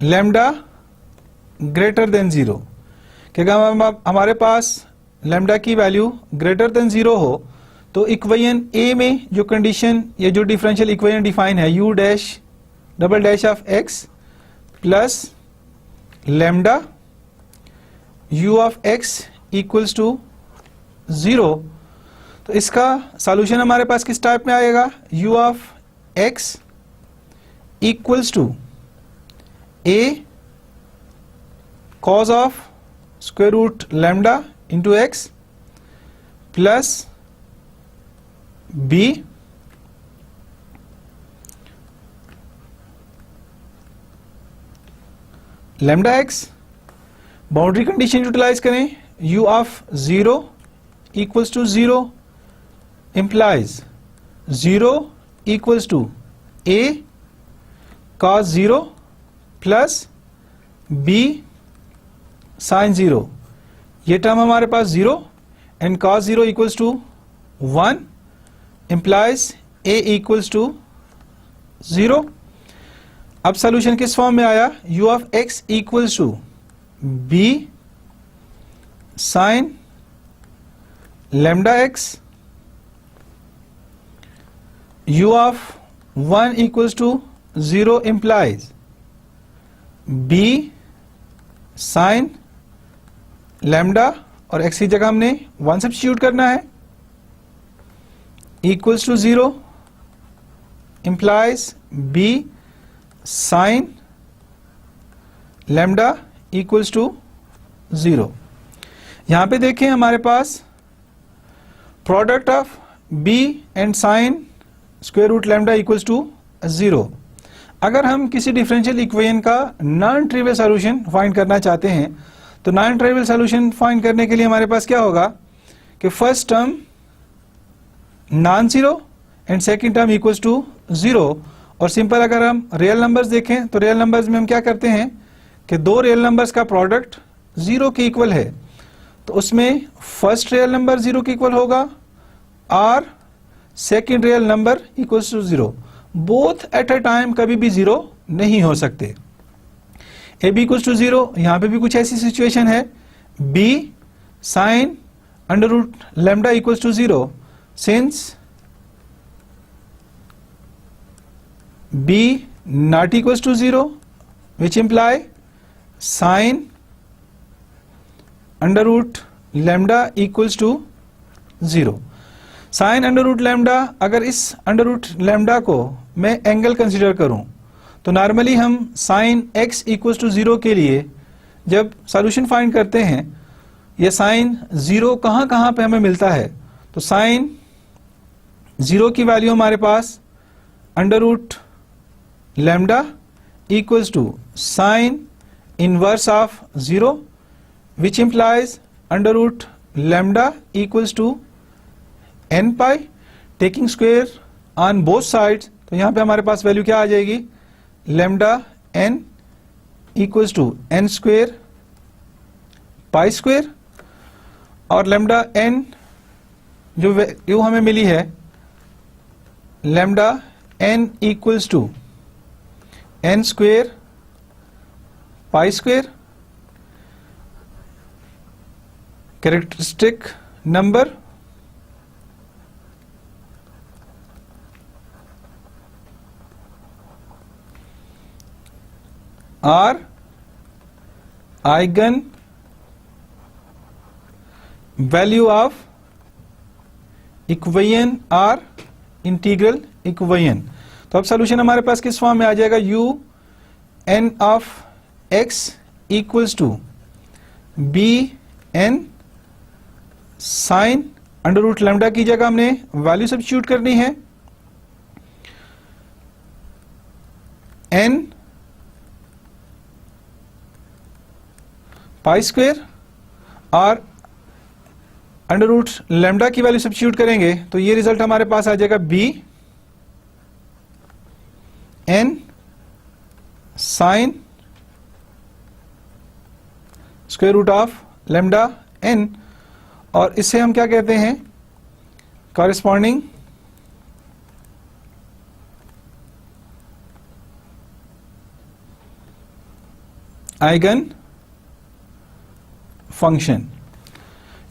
लैम्डा ग्रेटर देन 0, कि अगर हमारे पास लैम्डा की वैल्यू ग्रेटर देन 0 हो तो इक्वेशन ए में जो कंडीशन या जो डिफरेंशियल इक्वेशन डिफाइन है u dash double dash of x plus lambda u of x equals to 0, तो इसका सॉल्यूशन हमारे पास किस टाइप में आएगा, u of x equals to a cos of square root lambda into x plus b lambda x. Boundary condition utilise करें, u of 0 equals to 0 implies 0 equals to a cos 0 plus b sin 0, ये term हमारे पास 0 and cos 0 equals to 1 implies a equals to 0। अब solution किस form में आया, u of x equals to b sin lambda x, u of 1 equals to 0 implies b sin lambda, और x की जगह हमने 1 सब्स्टिट्यूट करना है, equals to 0 implies b sin lambda equals to 0। यहां पे देखें हमारे पास product of b and sine square root lambda equals to 0। अगर हम किसी डिफरेंशियल इक्वेशन का नॉन ट्रिवियल सॉल्यूशन फाइंड करना चाहते हैं तो नॉन ट्रिवियल सॉल्यूशन फाइंड करने के लिए हमारे पास क्या होगा कि first term non zero and second term equals to 0। और सिंपल अगर हम रियल नंबर्स देखें तो रियल नंबर्स में हम क्या करते हैं कि दो रियल नंबर्स का प्रोडक्ट 0 के इक्वल है, तो उसमें फर्स्ट रियल नंबर 0 के इक्वल होगा और second real number equals to 0। Both at a time कभी भी 0 नहीं हो सकते। ए बी इक्वल्स टू 0, यहां पे भी कुछ ऐसी सिचुएशन है, b sine under root lambda equals to 0 since b not equals to 0, which imply sin under root lambda equals to 0। sin under root lambda, अगर इस under root lambda को मैं एंगल कंसीडर करूं तो नॉर्मली हम sin x equals to 0 के लिए जब सॉल्यूशन फाइंड करते हैं, ये sin 0 कहां कहां पे हमें मिलता है, तो sin 0 की वैल्यू हमारे पास under root lambda equals to sin inverse of 0, which implies under root lambda equals to n pi, taking square on both sides, तो यहां पे हमारे पास वैल्यू क्या आ जाएगी, lambda n equals to n square pi square, और lambda n जो value हमें मिली है lambda n equals to n square pi square, characteristic number are eigen value of equation or integral equation. तो अब सॉल्यूशन हमारे पास किस फॉर्म में आ जाएगा, u n of x equals to b n sine under root lambda की जगह हमने वैल्यू सब्स्टिट्यूट करनी है, n पाई स्क्वायर, और अंडर रूट लैम्डा की वैल्यू सब्स्टिट्यूट करेंगे तो ये रिजल्ट हमारे पास आ जाएगा b n sine square root of lambda n, और इससे हम क्या कहते हैं, corresponding eigen function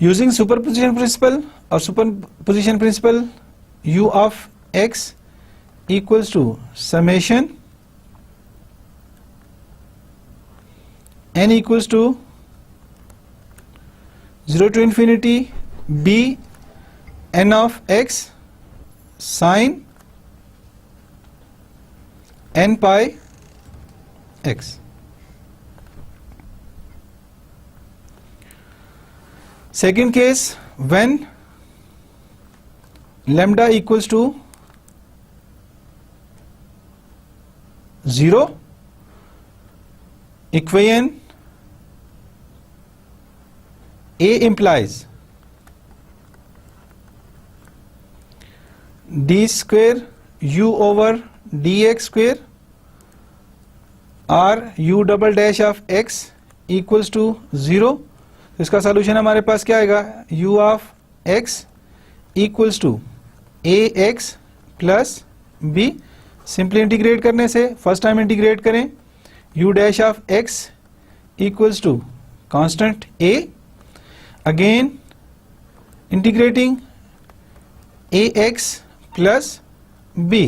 using superposition principle और superposition principle u of x equals to summation n equals to 0 to infinity b n of x sin n pi x. Second case, when lambda equals to 0, equation A implies d square u over dx square or u double dash of x equals to 0. इसका solution हमारे पास क्या आएगा, u of x equals to ax plus b. Simply integrate करने से first time integrate करें, u dash of x equals to constant a. Again integrating ax plus b.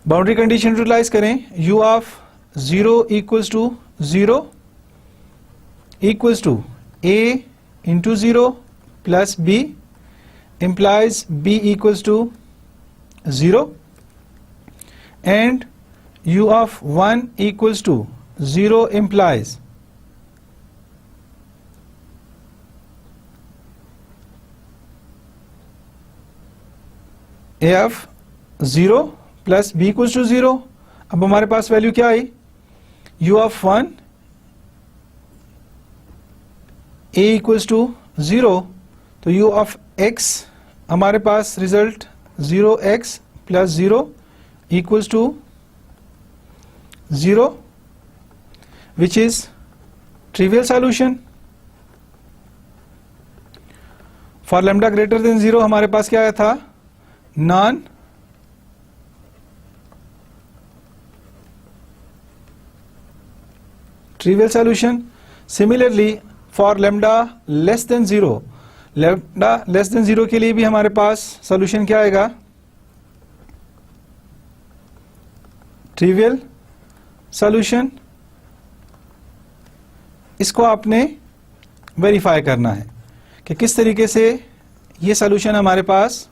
Boundary condition utilise करें, u of 0 equals to 0 equals to a into 0 plus b implies b equals to 0 and u of 1 equals to 0 implies a of 0 plus b equals to 0. अब हमारे पास value क्या आई, u of 1 a equals to 0, तो u of x हमारे पास result 0x plus 0 equals to 0, which is trivial solution. For lambda greater than 0 हमारे पास क्या आया था, non trivial solution. Similarly for lambda less than 0, lambda less than 0 के लिए भी हमारे पास सॉल्यूशन क्या आएगा, ट्रिवियल सॉल्यूशन. इसको आपने वेरीफाई करना है कि किस तरीके से ये सॉल्यूशन हमारे पास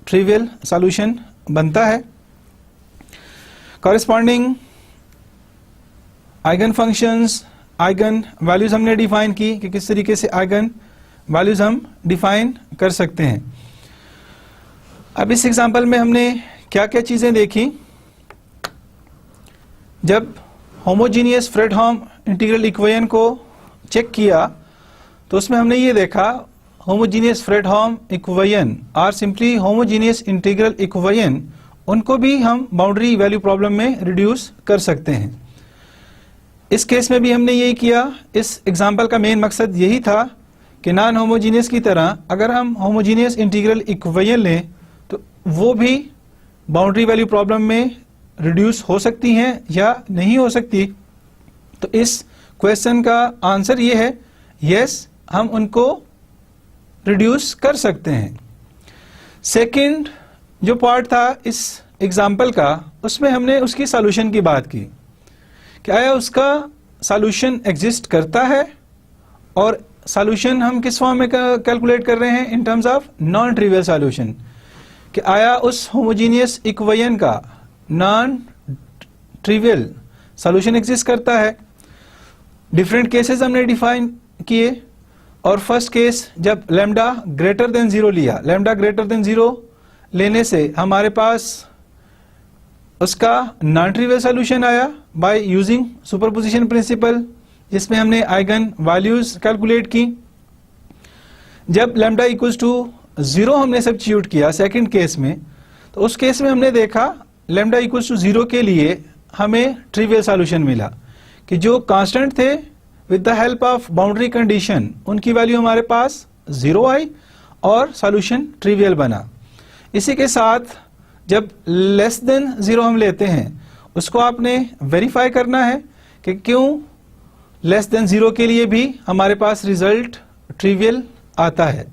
ट्रिवियल सॉल्यूशन बनता है. Corresponding eigen functions, eigen values हमने डिफाइन की कि किस तरीके से आइगन वैल्यूज हम डिफाइन कर सकते हैं. अब इस एग्जांपल में हमने क्या क्या चीजें देखी. जब होमोजीनियस फ्रेडहोम इंटीग्रल इक्वेशन को चेक किया तो उसमें हमने ये देखा, होमोजीनियस फ्रेडहोम इक्वेशन और सिंपली होमोजीनियस इंटीग्रल इक्वेशन, उनको भी हम बाउंड्री वैल्यू प्रॉब्लम में रिड्यूस कर सकते हैं. इस केस में भी हमने यही किया. इस एग्जाम्पल का मेन मकसद यही था कि नॉन होमोजीनियस की तरह अगर हम होमोजीनियस इंटीग्रल इक्वेशन लें तो वो भी बाउंड्री वैल्यू प्रॉब्लम में रिड्यूस हो सकती हैं या नहीं हो सकती. तो इस क्वेश्चन का आंसर ये है, यस, हम उनको रिड्यूस कर सकते हैं. सेकंड जो पार्ट था इस एग्जाम्पल का, उसमें हमने उसकी सॉल्यूशन की बात की कि आया उसका सॉल्यूशन एग्जिस्ट करता है और सॉल्यूशन हम किस फॉर्म में कैलकुलेट कर रहे हैं, इन terms of non trivial solution. कि आया उस होमोजीनियस इक्वेशन का नॉन ट्रिवियल सॉल्यूशन एग्जिस्ट करता है. डिफरेंट केसेस हमने डिफाइन किए और फर्स्ट केस जब लैम्डा ग्रेटर देन 0 लिया, लैम्डा ग्रेटर देन 0 लेने से हमारे पास उसका नॉन ट्रिवियल सॉल्यूशन आया बाय यूजिंग सुपरपोजिशन प्रिंसिपल, जिसमें हमने आइगन वैल्यूज कैलकुलेट की. जब लैम्डा इक्वल्स टू 0 हमने सब्स्टिट्यूट किया सेकंड केस में, तो उस केस में हमने देखा लैम्डा इक्वल्स टू 0 के लिए हमें ट्रिवियल सॉल्यूशन मिला कि जो कांस्टेंट थे with the help of boundary condition उनकी वैल्यू हमारे पास 0 आई और सॉल्यूशन ट्रिवियल बना. इसी के साथ जब लेस देन 0 हम लेते हैं उसको आपने वेरीफाई करना है कि क्यों लेस देन 0 के लिए भी हमारे पास रिजल्ट ट्रिवियल आता है।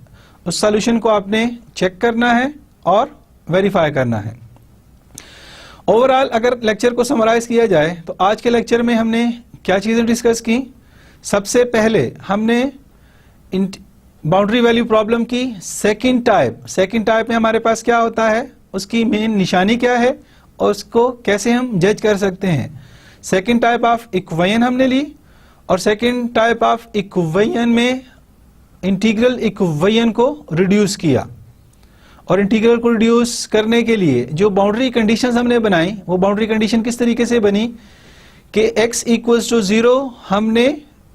उस सॉल्यूशन को आपने चेक करना है और वेरीफाई करना है। ओवरऑल अगर लेक्चर को समराइज किया जाए तो आज के लेक्चर में हमने क्या चीजें डिस्कस की। सबसे पहले हमने बाउंड्री वैल्यू प्रॉब्लम की सेकंड टाइप में हमारे पास क्या होता है, उसकी मेन निशानी क्या है और उसको कैसे हम जज कर सकते हैं। सेकंड टाइप ऑफ इक्वेशन हमने ली और सेकंड टाइप ऑफ इक्वेशन में इंटीग्रल इक्वेशन को रिड्यूस किया और इंटीग्रल को रिड्यूस करने के लिए जो बाउंड्री कंडीशंस हमने बनाई वो बाउंड्री कंडीशन किस तरीके से बनी कि x इक्वल्स टू 0 हमने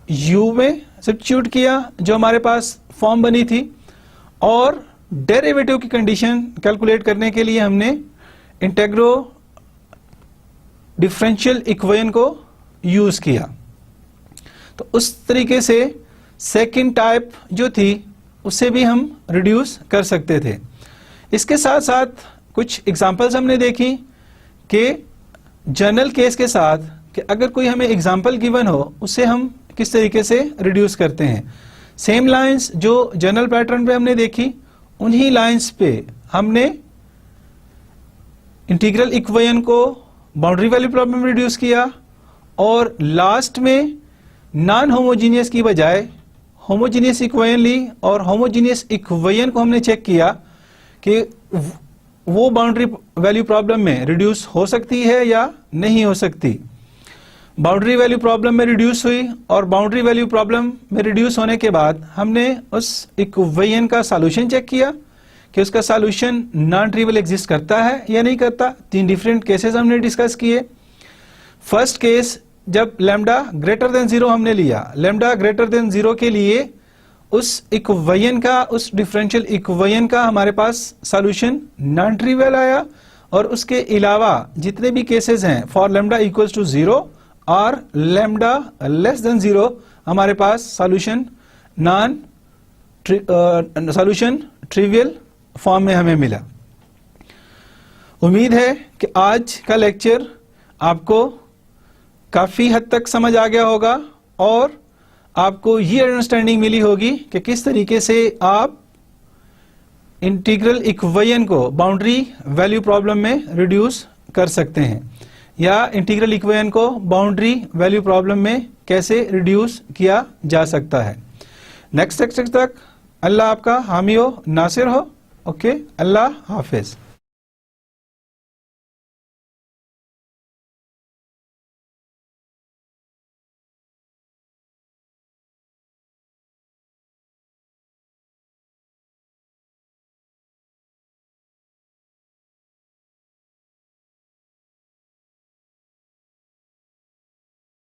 u में सब्स्टिट्यूट किया जो हमारे पास फॉर्म बनी थी और डेरिवेटिव की कंडीशन कैलकुलेट करने के लिए हमने इंटेग्रो डिफरेंशियल इक्वेशन को यूज किया। तो उस तरीके से सेकंड टाइप जो थी उससे भी हम रिड्यूस कर सकते थे। इसके साथ साथ कुछ एग्जांपल्स हमने देखी कि जनरल केस के साथ कि अगर कोई हमें एग्जांपल गिवन हो उससे हम किस तरीके से रिड्यूस करते हैं। सेम लाइंस जो जनरल पैटर्न पे हमने देखी उन्हीं लाइंस पे हमने इंटीग्रल इक्वेशन को बाउंड्री वैल्यू प्रॉब्लम में रिड्यूस किया और लास्ट में नॉन होमोजीनियस की बजाय होमोजीनियस इक्वेशन ली और होमोजीनियस इक्वेशन को हमने चेक किया कि वो बाउंड्री वैल्यू प्रॉब्लम में रिड्यूस हो सकती है या नहीं हो सकती। बाउंड्री वैल्यू प्रॉब्लम में रिड्यूस हुई और बाउंड्री वैल्यू प्रॉब्लम में रिड्यूस होने के बाद हमने उस इक्वेशन का सॉल्यूशन चेक किया कि उसका सॉल्यूशन नॉन ट्रिवियल एग्जिस्ट करता है या नहीं करता। 3 डिफरेंट केसेस हमने डिस्कस किए। फर्स्ट केस जब लैम्डा ग्रेटर देन 0 हमने लिया, लैम्डा ग्रेटर देन 0 के लिए उस इक्वेशन का उस डिफरेंशियल इक्वेशन का हमारे पास सॉल्यूशन नॉन ट्रिवियल आया और उसके अलावा जितने भी केसेस हैं फॉर लैम्डा इक्वल्स टू 0 और लैम्डा लेस देन 0 हमारे पास सॉल्यूशन ट्रिवियल फॉर्म में हमें मिला। उम्मीद है कि आज का लेक्चर आपको काफी हद तक समझ आ गया होगा और आपको ये अंडरस्टैंडिंग मिली होगी कि किस तरीके से आप इंटीग्रल इक्वेशन को बाउंड्री वैल्यू प्रॉब्लम में रिड्यूस कर सकते हैं या इंटीग्रल इक्वेशन को बाउंड्री वैल्यू प्रॉब्लम में कैसे रिड्यूस किया जा सकता है। नेक्स्ट लेक्चर तक अल्लाह आपका हामी हो, नासिर हो। ओके, अल्लाह हाफिज।